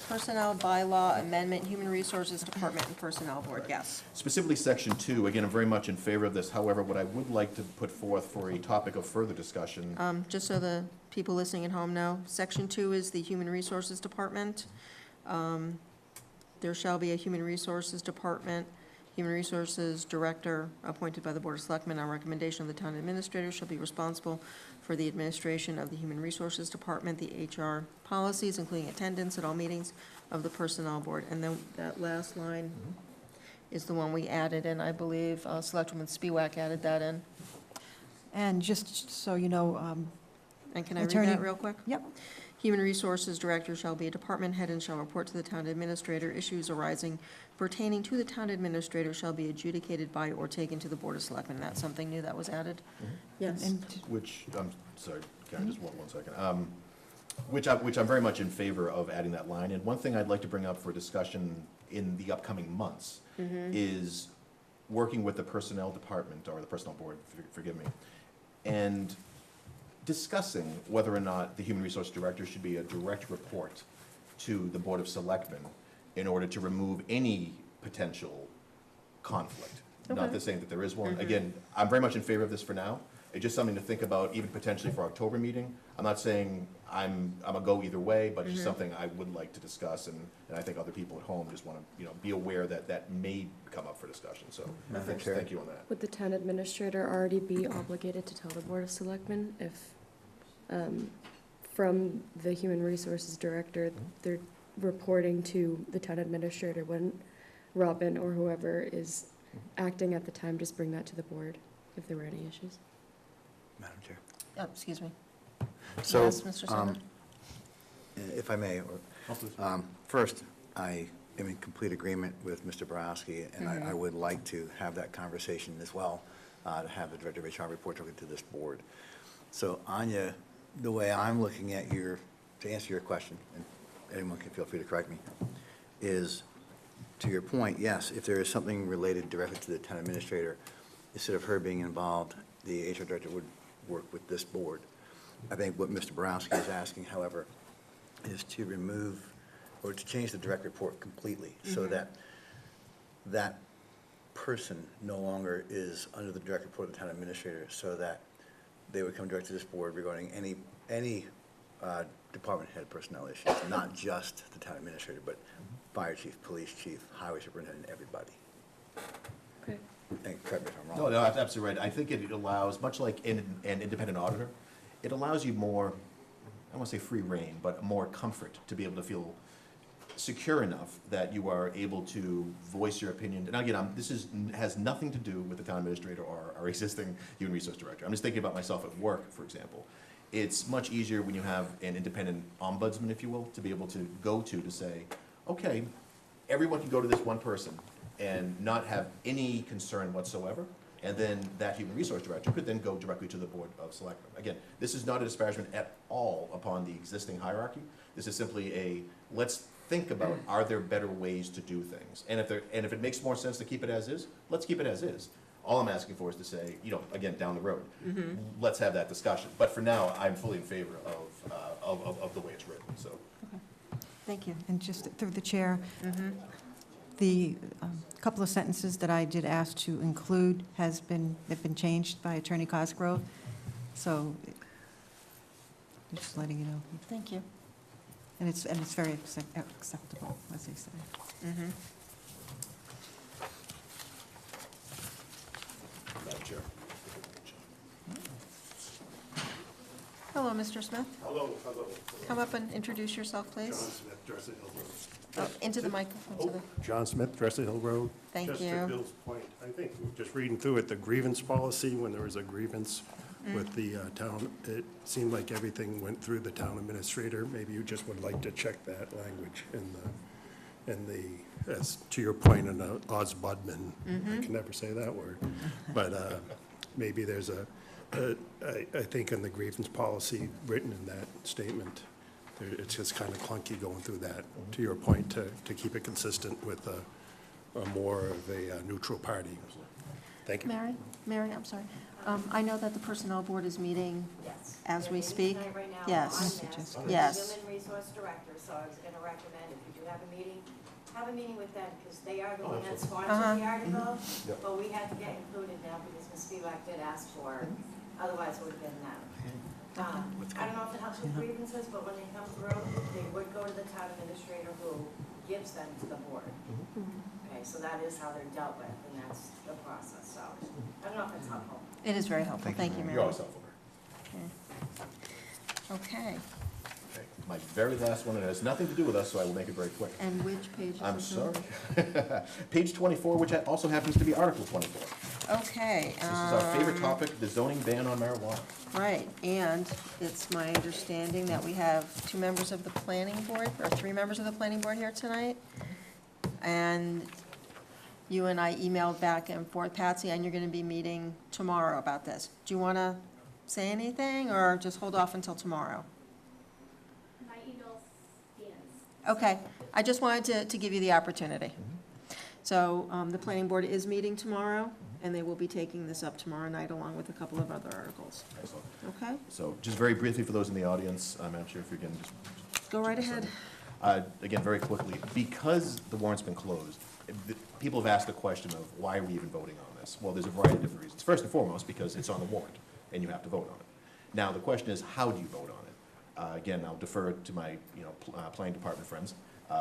Personnel Bylaw Amendment, Human Resources Department and Personnel Board, yes. Specifically, Section 2, again, I'm very much in favor of this. However, what I would like to put forth for a topic of further discussion, Just so the people listening at home know, Section 2 is the Human Resources Department. There shall be a Human Resources Department, Human Resources Director appointed by the Board of Selectmen on recommendation of the Town Administrator shall be responsible for the administration of the Human Resources Department, the HR policies, including attendance at all meetings of the Personnel Board. And then that last line is the one we added, and I believe Selectwoman Spiewak added that in. And just so you know, And can I read Attorney- that real quick? Yep. Human Resources Director shall be a department head and shall report to the Town Administrator. Issues arising pertaining to the Town Administrator shall be adjudicated by or taken to the Board of Selectmen. That's something new that was added? Yes. and which, I'm sorry, Karen, just one second. Which I'm very much in favor of adding that line. And one thing I'd like to bring up for discussion in the upcoming months is working with the Personnel Department, or the Personnel Board, forgive me, and discussing whether or not the Human Resource Director should be a direct report to the Board of Selectmen in order to remove any potential conflict. Not Okay. to say that there is one. Again, I'm very much in favor of this for now. It's just something to think about, even potentially for October meeting. I'm not saying I'm a go either way, but it's just something I would like to discuss, and I think other people at home just want to, be aware that that may come up for discussion, so thank you on that. Would the town administrator already be obligated to tell the Board of Selectmen if, from the Human Resources Director, they're reporting to the town administrator when Robin or whoever is acting at the time, just bring that to the board if there were any issues? Madam Chair. Oh, excuse me. So, Yes, Mr. Sanders? if I may, first, I am in complete agreement with Mr. Borowski, and I would like to have that conversation as well, to have the Director of HR report directly to this board. So, Anya, the way I'm looking at to answer your question, and anyone can feel free to correct me, is, to your point, yes, if there is something related directly to the town administrator, instead of her being involved, the HR director would work with this board. I think what Mr. Borowski is asking, however, is to remove, or to change the direct report completely, so that that person no longer is under the direct report of the town administrator, so that they would come direct to this board regarding any department head personnel issues, not just the town administrator, but fire chief, police chief, highway superintendent, everybody. Okay. And correct me if I'm wrong. No, that's absolutely right. I think it allows, much like an independent auditor, it allows you more, I don't want to say free reign, but more comfort to be able to feel secure enough that you are able to voice your opinion. And again, has nothing to do with the town administrator or our existing human resource director. I'm just thinking about myself at work, for example. It's much easier when you have an independent ombudsman, if you will, to be able to go to say, okay, everyone can go to this one person and not have any concern whatsoever. And then that human resource director could then go directly to the Board of Selectmen. Again, this is not a disparagement at all upon the existing hierarchy. This is simply let's think about, are there better ways to do things? And if it makes more sense to keep it as is, let's keep it as is. All I'm asking for is to say, again, down the road, let's have that discussion. But for now, I'm fully in favor of the way it's written, so. Thank you. And just through the chair, the couple of sentences that I did ask to include they've been changed by Attorney Cosgrove. So just letting you know. Thank you. And it's very acceptable, as they say. Madam Chair. Hello, Mr. Smith. Hello. Come up and introduce yourself, please. John Smith, Dressel Hill Road. Into the microphone. John Smith, Dressel Hill Road. Thank Just you. to Bill's point, I think, just reading through it, the grievance policy, when there was a grievance with the town, it seemed like everything went through the town administrator. Maybe you just would like to check that language as to your point, in Osbudman. I can never say that word. But maybe there's I think in the grievance policy written in that statement, it's just kind of clunky going through that, to your point, to keep it consistent with a more of a neutral party. Thank you. Mary, I'm sorry. I know that the Personnel Board is meeting Yes. as we They're meeting speak. tonight right now Yes. on this. Yes. Human Resource Director, so I was gonna recommend, if you do have a meeting with them, because they are the one that sponsored the article, but we had to get included now because Ms. Spivak did ask for it, otherwise it would have been them. I don't know if it helps with grievances, but when they come through, they would go to the town administrator who gives them to the board. Okay, so that is how they're dealt with, and that's the process, so, I don't know if it's helpful. It is very helpful. Thank you, Mary. You're always helpful. Okay. Okay. My very last one, and it has nothing to do with us, so I will make it very quick. And which page is I'm this sorry. on? Page 24, which also happens to be Article 24. Okay. This is our favorite topic, the zoning ban on marijuana. Right, and it's my understanding that we have 2 members of the planning board, or 3 members of the planning board here tonight. And you and I emailed back and forth, Patsy, and you're going to be meeting tomorrow about this. Do you want to say anything, or just hold off until tomorrow? My email stands. Okay, I just wanted to give you the opportunity. So the planning board is meeting tomorrow, and they will be taking this up tomorrow night along with a couple of other articles. Excellent. Okay? So just very briefly for those in the audience, I'm not sure if you can just. Go right ahead. Again, very quickly, because the warrant's been closed, people have asked the question of why are we even voting on this? Well, there's a variety of different reasons. First and foremost, because it's on the warrant, and you have to vote on it. Now, the question is, how do you vote on it? Again, I'll defer to my, planning department friends,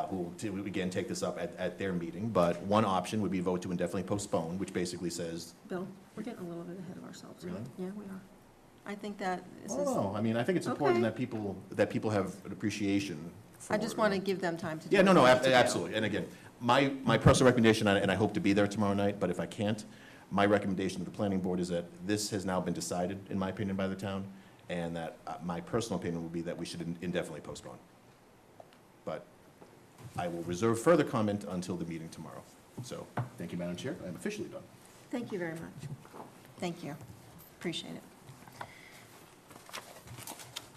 who will, again, take this up at their meeting. But one option would be vote to indefinitely postpone, which basically says. Bill, we're getting a little bit ahead of ourselves. Really? Yeah, we are. I think that this is. Oh, I mean, I think it's important Okay. that people have an appreciation for. I just want to give them time to do. Yeah, no, what no, they need to do. absolutely. And again, my personal recommendation, and I hope to be there tomorrow night, but if I can't, my recommendation to the planning board is that this has now been decided, in my opinion, by the town, and that my personal opinion would be that we should indefinitely postpone. But I will reserve further comment until the meeting tomorrow. So, thank you, Madam Chair. I'm officially done. Thank you very much. Thank you. Appreciate it.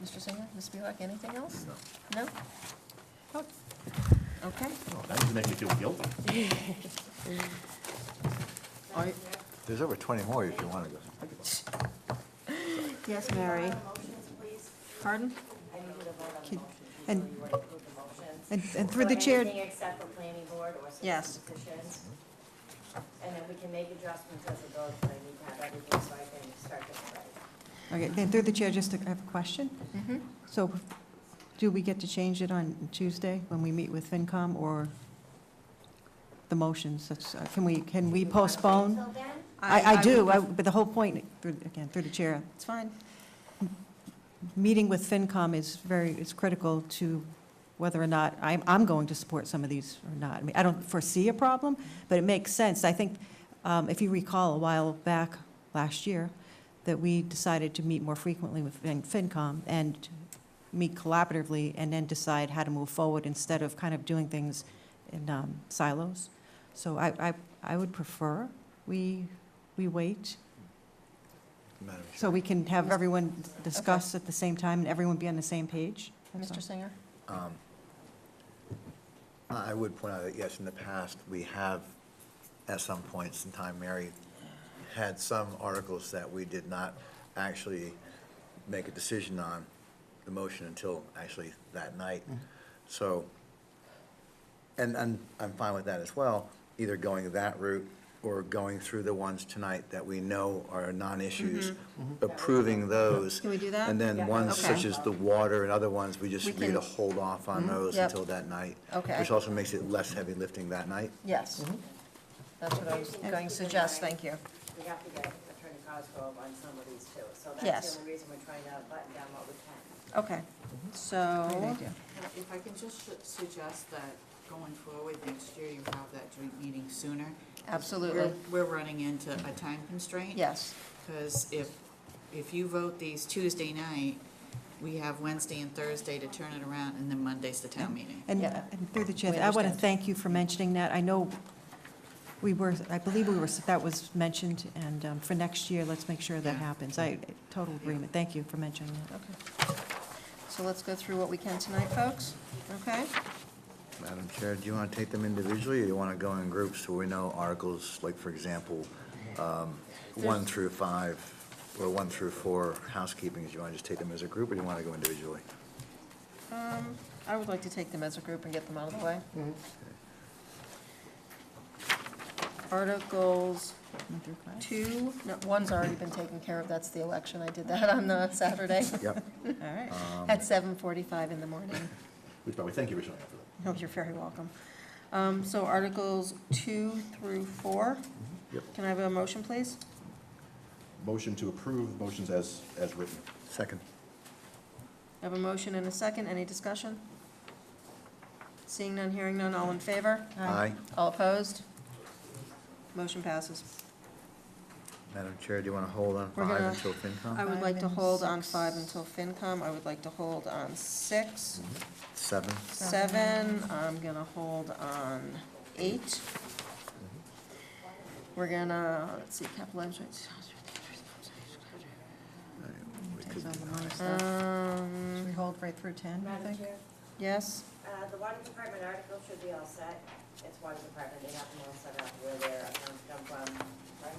Mr. Singer, Ms. Spivak, anything else? No? Oh, okay. Oh, now you make me feel guilty. There's over 20 more if you want to go. Yes, Mary. Motions, please. Pardon? I need you to vote on the Can- motions. and- so you would approve the motions. And through the chair, Anything except for planning board or Yes. citizen petitions. And then we can make adjustments as it goes, but I need to have everything so I can start getting ready. okay, then through the chair, just to have a question. So do we get to change it on Tuesday when we meet with FinCom, or the motions? Can we postpone? Until then, I do, would- but the whole point, through the chair, It's fine. meeting with FinCom is critical to whether or not I'm going to support some of these or not. I mean, I don't foresee a problem, but it makes sense. I think, if you recall, a while back, last year, that we decided to meet more frequently with FinCom and meet collaboratively and then decide how to move forward instead of kind of doing things in silos. So I would prefer we wait, Madam so Chair. we can have everyone discuss at the same time and everyone be on the same page. That's all. Mr. Singer? I would point out that, yes, in the past, we have, at some points in time, Mary, had some articles that we did not actually make a decision on the motion until actually that night. So, and I'm fine with that as well, either going that route or going through the ones tonight that we know are non-issues, approving those. Can we do that? And then ones Okay. such as the water and other ones, we just We need can- to hold off on those Yep. until that night. Okay. Which also makes it less heavy lifting that night. Yes. That's what I was going to suggest, thank you. We have to get Attorney Cosgrove on some of these too, so Yes. that's the only reason we're trying to button down what we can. Okay, so, If I can just suggest that going forward next year, you have that joint meeting sooner. absolutely, We're running into a time constraint. yes. Because if you vote these Tuesday night, we have Wednesday and Thursday to turn it around, and then Monday's the town meeting. And Yeah. and through the chair, We I want to understand. thank you for mentioning that. I know I believe that was mentioned, and for next year, let's make sure that Yeah. happens. Total agreement. Thank you for mentioning that. Okay. So let's go through what we can tonight, folks, okay? Madam Chair, do you want to take them individually, or you want to go in groups so we know articles, like, for example, 1 through 5, or 1 through 4 housekeeping? Do you want to just take them as a group, or do you want to go individually? I would like to take them as a group and get them out of the way. Articles 2, no, one's already been taken care of, that's the election, I did that on the Saturday. Yep. All right, at 7:45 in the morning. We probably thank you for showing up for that. Oh, you're very welcome. So Articles 2 through 4. Yep. Can I have a motion, please? Motion to approve, motions as written. Second. I have a motion and a second, any discussion? Seeing none, hearing none, all in favor? Aye. All opposed? Motion passes. Madam Chair, do you want to hold on We're 5 gonna- until FinCom? I would like to hold on 5 until FinCom. I would like to hold on 6. 7? 7, I'm gonna hold on 8. We're gonna, let's see, capital items. Should we hold right through 10, you Madam think? Chair, Yes? the water department article should be all set. It's water department, they have them all set up where their accounts come from, right?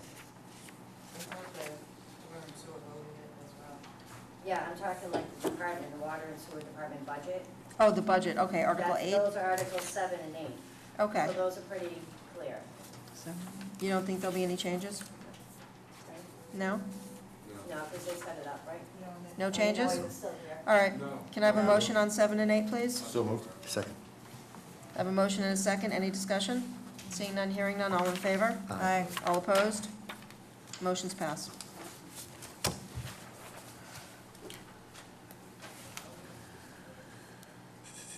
Yeah, I'm talking like the department, the water and sewer department budget. Oh, the budget, okay, Article 8? Those are Articles 7 and 8. Okay. So those are pretty clear. You don't think there'll be any changes? No? No, because they set it up, right? No changes? I know, it's still here. All right. Can I have a motion on 7 and 8, please? So moved. Second. I have a motion and a second. Any discussion? Seeing none, hearing none, all in favor? Aye. All opposed? Motion's passed.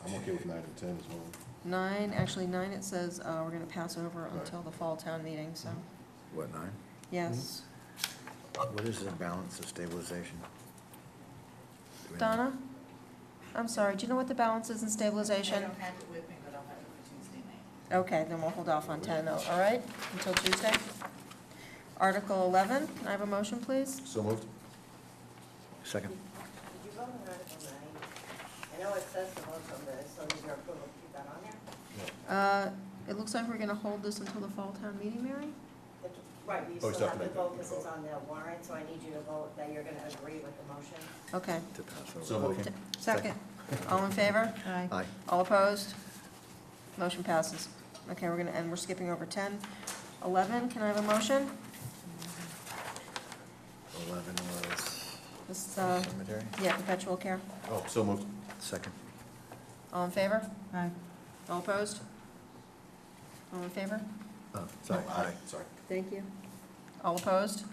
I'm okay with 9 and 10 as well. 9, actually 9, it says we're going to pass over until the fall town meeting, so, What, 9? yes. What is the balance of stabilization? Do we know? Donna? I'm sorry, do you know what the balance is in I stabilization? don't have it with me, but I'll have it for Tuesday night. Okay, then we'll hold off on 10, all right, until Tuesday. Article 11, can I have a motion, please? So moved. Second. Did you vote on Article 9? I know it says to vote on this, so is your approval to keep that on there? It looks like we're going to hold this until the fall town meeting, Mary? Right, you Oh, still so have to after vote that. because it's on the warrant, so I need you to vote that you're gonna agree with the motion. Okay. To pass over. So moved. Okay. Second. All in favor? Aye. Aye. All opposed? Motion passes. Okay, we're skipping over 10. 11, can I have a motion? 11 was This, cemetery? yeah, perpetual care. Oh, so moved. Second. All in favor? Aye. All opposed? All in favor? Oh, sorry, aye. Sorry. Thank you. All opposed?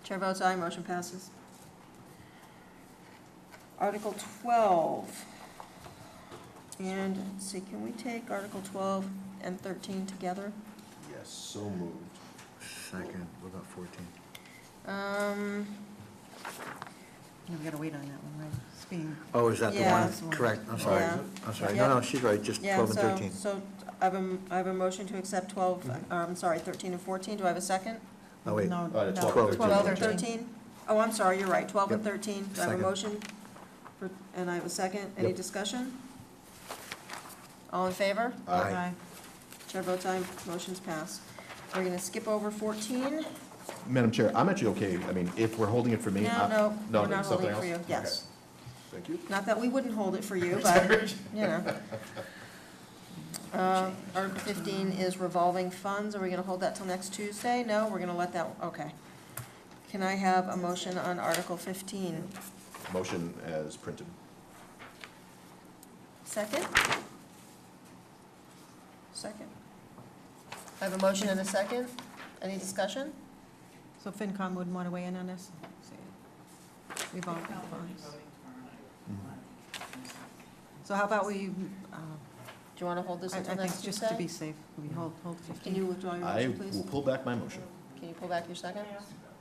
Chair votes aye, motion passes. Article 12. And, let's see, can we take Article 12 and 13 together? Yes, so moved. Second, what about 14? No, we gotta wait on that one, right? It's being, Oh, is that the Yeah. one? Correct, I'm sorry. Yeah. I'm sorry. Yeah. No, no, she's right, just Yeah, 12 and 13. So I have a motion to accept 12, I'm sorry, 13 and 14. Do I have a second? Oh, wait. no, no, 12, 12, 12 and 13? Oh, I'm sorry, you're right, 12 and Yep. 13. Do I have a Second. motion? And I have a second. Any Yep. discussion? All in favor? Aye. Chair votes aye, motion's passed. We're going to skip over 14. Madam Chair, I'm actually okay, I mean, if we're holding it for me. No, we're not something holding it for you, else? yes. Okay. Thank you. Not that we wouldn't hold it for you, but, you know. Article 15 is revolving funds. Are we going to hold that till next Tuesday? No, we're going to let that, okay. Can I have a motion on Article 15? Motion as printed. Second? Second. I have a motion and a second. Any discussion? so FinCom wouldn't want to weigh in on this? Revolving funds. So how about we, Do you want to hold this I until think next just to be Tuesday? safe, we hold 15. Can you withdraw your I motion, please? will pull back my motion. Can you pull back your second?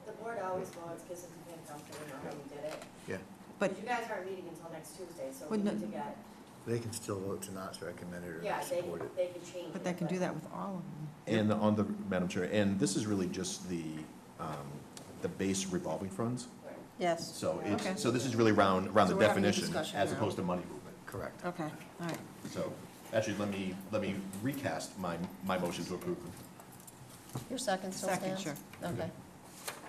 The board always votes because it's been comfortable, you know how you did it. Yeah, But, But you guys aren't meeting until next Tuesday, so we Wouldn't need it- to get, they can still vote to not recommend it or yeah, support it. they can change it. but they can do that with all of them. And on the, Madam Chair, and this is really just the base revolving funds. Yes. So Okay. it's, so this is really around So the we're having a definition discussion as now. opposed to money movement. Correct. Okay, all right. So, actually, let me recast my motion to approve. Your second still Second, stands? sure. Okay.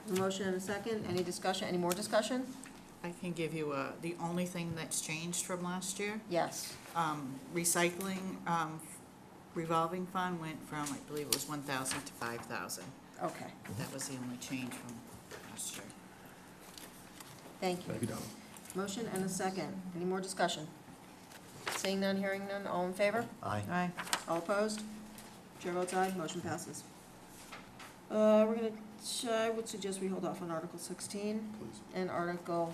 A motion and a second. Any discussion, any more discussion? I can give you the only thing that's changed from last year. Yes. Recycling revolving fund went from, I believe it was 1,000 to 5,000. Okay, That was the only change from last year. thank you. Thank you, Donna. Motion and a second. Any more discussion? Seeing none, hearing none, all in favor? Aye. Aye. All opposed? Chair votes aye, motion passes. We're gonna, I would suggest we hold off on Article 16 Please. and Article,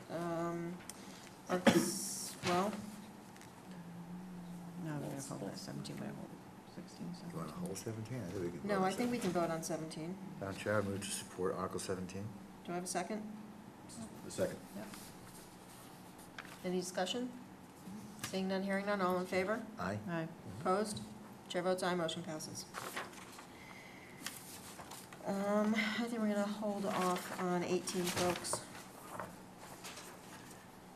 well, No, we're gonna hold that 17, but I hold 16, You want to 17. hold 17? I think we can. no, vote on I think we 17. can vote on 17. Madam Chair, I move to support Article 17. Do I have a second? The second. Any discussion? Seeing none, hearing none, all in favor? Aye. Aye. Opposed? Chair votes aye, motion passes. I think we're gonna hold off on 18, folks.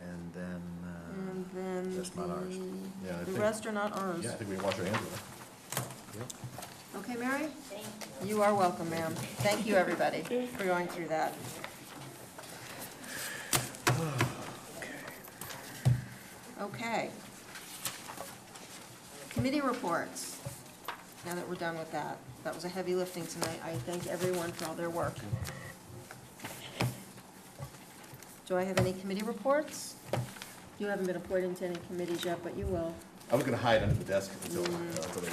And then, And then that's not ours. Yeah, I the think- rest are not ours. Yeah, I think we can wash our hands with it. Okay, Mary? Thank You are welcome, ma'am. Thank you, everybody, for going through that. Okay. Committee reports. Now that we're done with that. That was a heavy lifting tonight. I thank everyone for all their work. Do I have any committee reports? You haven't been appointed to any committees yet, but you will. I was gonna hide under the desk until they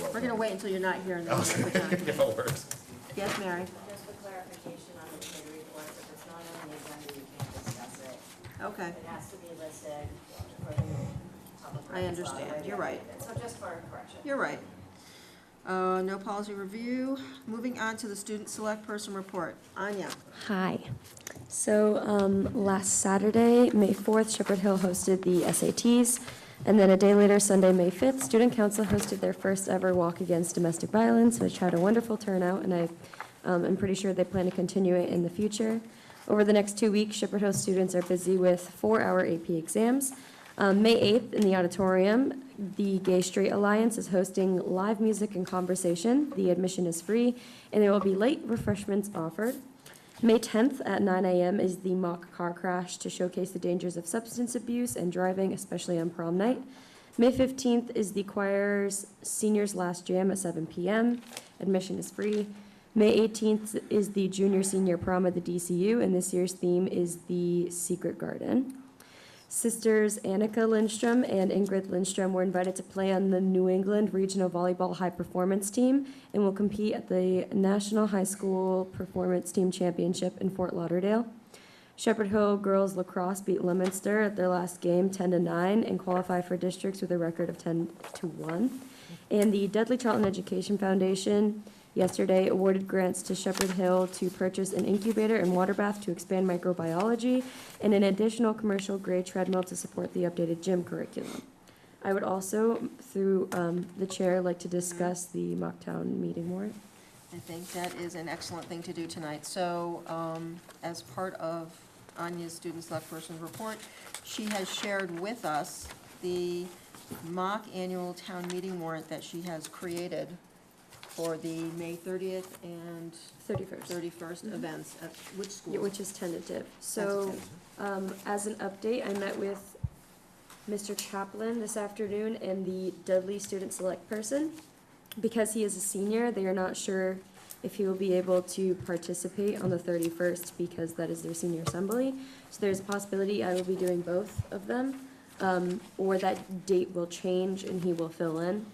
were. We're gonna wait until you're not here and then we'll put you on. If it works. Yes, Mary? Just for clarification on the committee reports, if it's not on the agenda, you can't discuss it. Okay. It has to be listed for the public. I understand. You're right. So just for correction. You're right. No policy review. Moving on to the student select person report. Anya. Hi. So last Saturday, May 4th, Shepherd Hill hosted the SATs. And then a day later, Sunday, May 5th, Student Council hosted their first ever Walk Against Domestic Violence, which had a wonderful turnout, and I am pretty sure they plan to continue it in the future. Over the next 2 weeks, Shepherd Hill students are busy with 4-hour AP exams. May 8th, in the auditorium, the Gay Straight Alliance is hosting live music and conversation. The admission is free, and there will be late refreshments offered. May 10th at 9 a.m. is the mock car crash to showcase the dangers of substance abuse and driving, especially on prom night. May 15th is the choir's seniors last jam at 7 p.m. Admission is free. May 18th is the junior-senior prom at the DCU, and this year's theme is the Secret Garden. Sisters Annika Lindstrom and Ingrid Lindstrom were invited to play on the New England Regional Volleyball High Performance Team and will compete at the National High School Performance Team Championship in Fort Lauderdale. Shepherd Hill girls lacrosse beat Leominster at their last game 10-9 and qualify for districts with a record of 10-1. And the Dudley Charlton Education Foundation yesterday awarded grants to Shepherd Hill to purchase an incubator and water bath to expand microbiology and an additional commercial grade treadmill to support the updated gym curriculum. I would also, through the chair, like to discuss the Mocktown meeting warrant. I think that is an excellent thing to do tonight. So, as part of Anya's student select person's report, she has shared with us the mock annual town meeting warrant that she has created for the May 30th and 31st events at which schools? Yeah, which is tentative. So, as an update, I met with Mr. Chaplin this afternoon and the Dudley student select person. Because he is a senior, they are not sure if he will be able to participate on the 31st because that is their senior assembly. So there's a possibility I will be doing both of them, or that date will change and he will fill in.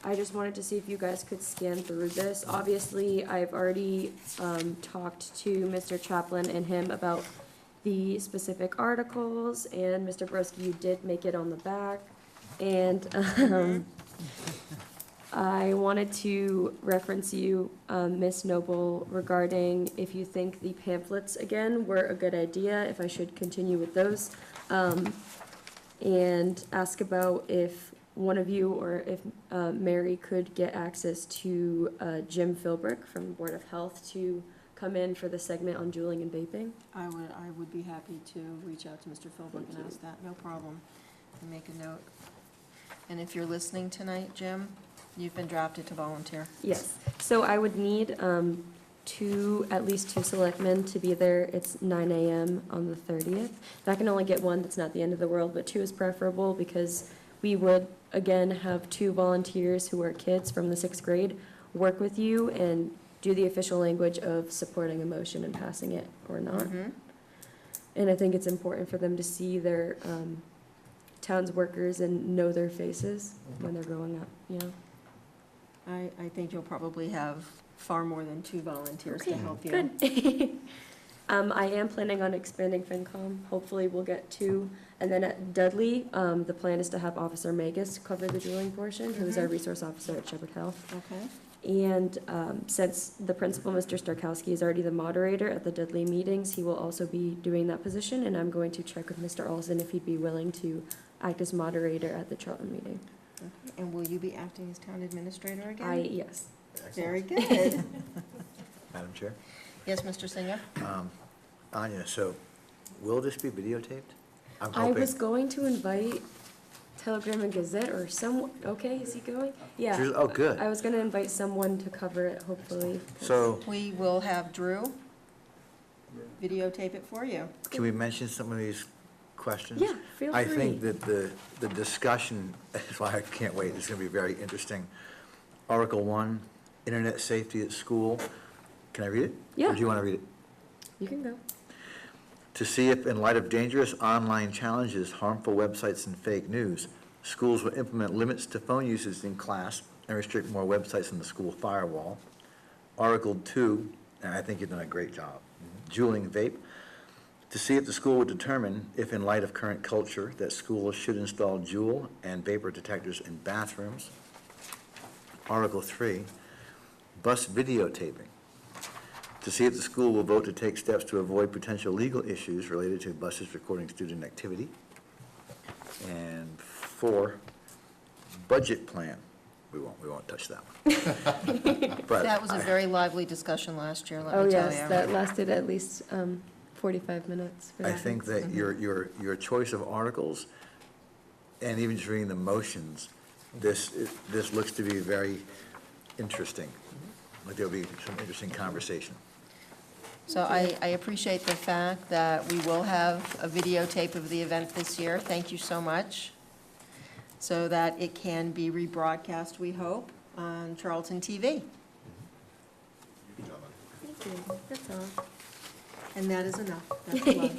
I just wanted to see if you guys could scan through this. Obviously, I've already talked to Mr. Chaplin and him about the specific articles, and Mr. Broski, you did make it on the back. And I wanted to reference you, Ms. Noble, regarding if you think the pamphlets, again, were a good idea, if I should continue with those. And ask about if one of you or if Mary could get access to Jim Philbrick from Board of Health to come in for the segment on juuling and vaping. I would be happy to reach out to Mr. Philbrook and ask that, no problem. And make a note. And if you're listening tonight, Jim, you've been drafted to volunteer. Yes, so I would need at least two selectmen to be there. It's 9 a.m. on the 30th. If I can only get one, that's not the end of the world, but two is preferable because we would, again, have two volunteers who are kids from the 6th grade work with you and do the official language of supporting a motion and passing it or not. And I think it's important for them to see their town's workers and know their faces when they're growing up, you know? I think you'll probably have far more than two volunteers to help you. Good. I am planning on expanding FinCom. Hopefully we'll get two. And then at Dudley, the plan is to have Officer Magus cover the drilling portion, who is our resource officer at Shepherd Health. Okay. And since the principal, Mr. Starkowski, is already the moderator at the Dudley meetings, he will also be doing that position, and I'm going to check with Mr. Olson if he'd be willing to act as moderator at the Charlton meeting. Okay. And will you be acting as town administrator again? Yes. Very good. Madam Chair? Yes, Mr. Singer? Anya, so will this be videotaped? I'm I hoping. was going to invite Telegram and Gazette or someone, okay, is he going? Yeah. Drew- oh, good. I was gonna invite someone to cover it, hopefully. So We will have Drew videotape it for you. can we mention some of these questions? Yeah, feel I free. think that the discussion, that's why I can't wait, it's going to be very interesting. Article 1, internet safety at school. Can I read it? Yeah. Or do you want to read it? You can go. To see if, in light of dangerous online challenges, harmful websites, and fake news, schools will implement limits to phone usage in class and restrict more websites in the school firewall. Article 2, and I think you've done a great job, juuling vape. To see if the school would determine if, in light of current culture, that schools should install juul and vapor detectors in bathrooms. Article 3, bus videotaping. To see if the school will vote to take steps to avoid potential legal issues related to buses recording student activity. And 4, budget plan. We won't touch that one. But That was a very lively discussion last year, let Oh, me tell yes, you. that lasted at least 45 minutes. for I that. think that your choice of articles, and even just reading the motions, this looks to be very interesting. Like there'll be some interesting conversation. So I appreciate the fact that we will have a videotape of the event this year. Thank you so much. So that it can be rebroadcast, we hope, on Charlton TV. Thank you, that's all. And that is enough. That's a lot.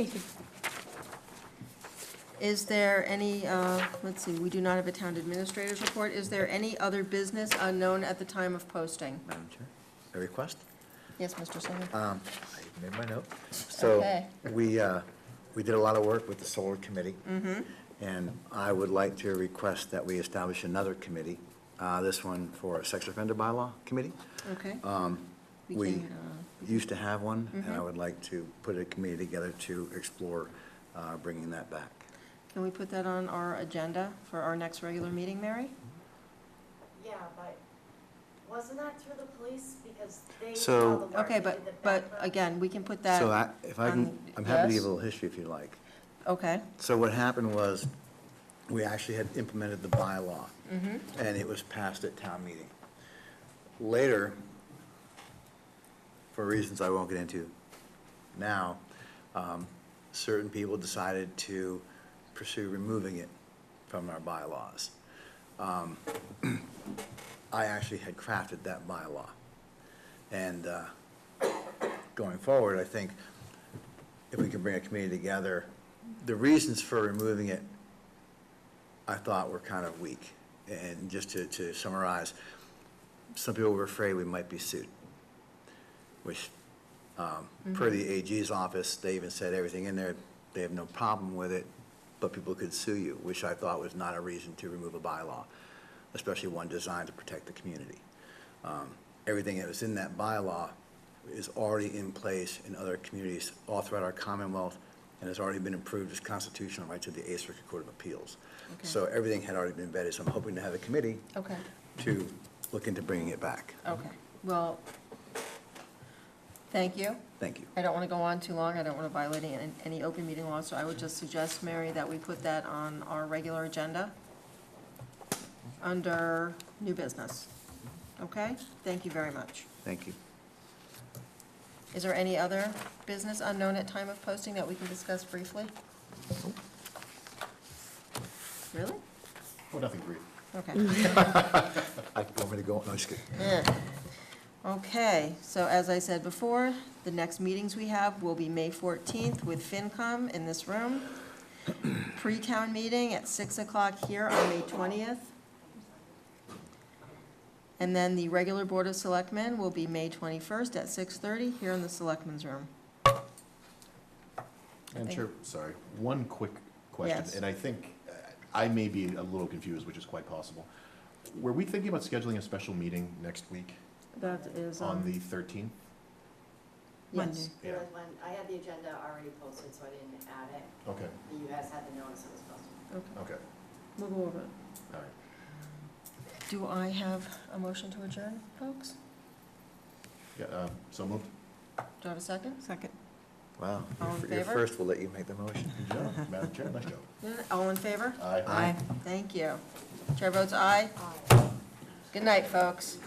Is there any, let's see, we do not have a town administrator's report. Is there any other business unknown at the time of posting? Madam Chair, a request? Yes, Mr. Singer? I Made my note. So Okay. we did a lot of work with the solar committee. Mm-hmm. And I would like to request that we establish another committee, this one for a sex offender bylaw committee. Okay. We can, used to have one, and I Mhm. would like to put a committee together to explore bringing that back. Can we put that on our agenda for our next regular meeting, Mary? Yeah, but wasn't that through the police? Because they did So- all the work. Okay, They did the but background. again, we can put that. So if I can, on- I'm happy to yes? give a little history if you like. Okay. So what happened was, we actually had implemented the bylaw, Mm-hmm. and it was passed at town meeting. Later, for reasons I won't get into now, certain people decided to pursue removing it from our bylaws. I actually had crafted that bylaw. And going forward, I think if we can bring a committee together, the reasons for removing it, I thought were kind of weak. And just to summarize, some people were afraid we might be sued, which, per the AG's office, they even said everything in there, they have no problem with it, but people could sue you, which I thought was not a reason to remove a bylaw, especially one designed to protect the community. Everything that was in that bylaw is already in place in other communities all throughout our Commonwealth, and has already been approved as constitutional right to the Eighth Circuit Court of Appeals. Okay. So everything had already been vetted, so I'm hoping to have a committee Okay. to look into bringing it back. Okay. Well, thank you. Thank you. I don't want to go on too long. I don't want to violate any open meeting law, so I would just suggest, Mary, that we put that on our regular agenda under new business. Okay? Thank you very much. Thank you. Is there any other business unknown at time of posting that we can discuss briefly? Really? Oh, nothing brief. Okay. I want me to go, no, just kidding. Yeah. Okay, so as I said before, the next meetings we have will be May 14th with FinCom in this room. Pre-town meeting at 6 o'clock here on May 20th. And then the regular Board of Selectmen will be May 21st at 6:30 here in the Selectmen's room. And Chair, sorry, one quick question. Yes. And I think, I may be a little confused, which is quite possible. Were we thinking about scheduling a special meeting next week That is on the 13th? Yes. It was when, I had the agenda already posted, so I didn't add it. Okay, You guys had the notice it was posted. Okay, okay, we'll go over it. all right. Do I have a motion to adjourn, folks? Yeah, so moved. Do I have a second? Second. Wow. All in You're favor? first, we'll let you make the motion. Good job, Madam Chair, nice job. All in favor? Aye. Aye. Thank you. Chair votes aye. Good night, folks.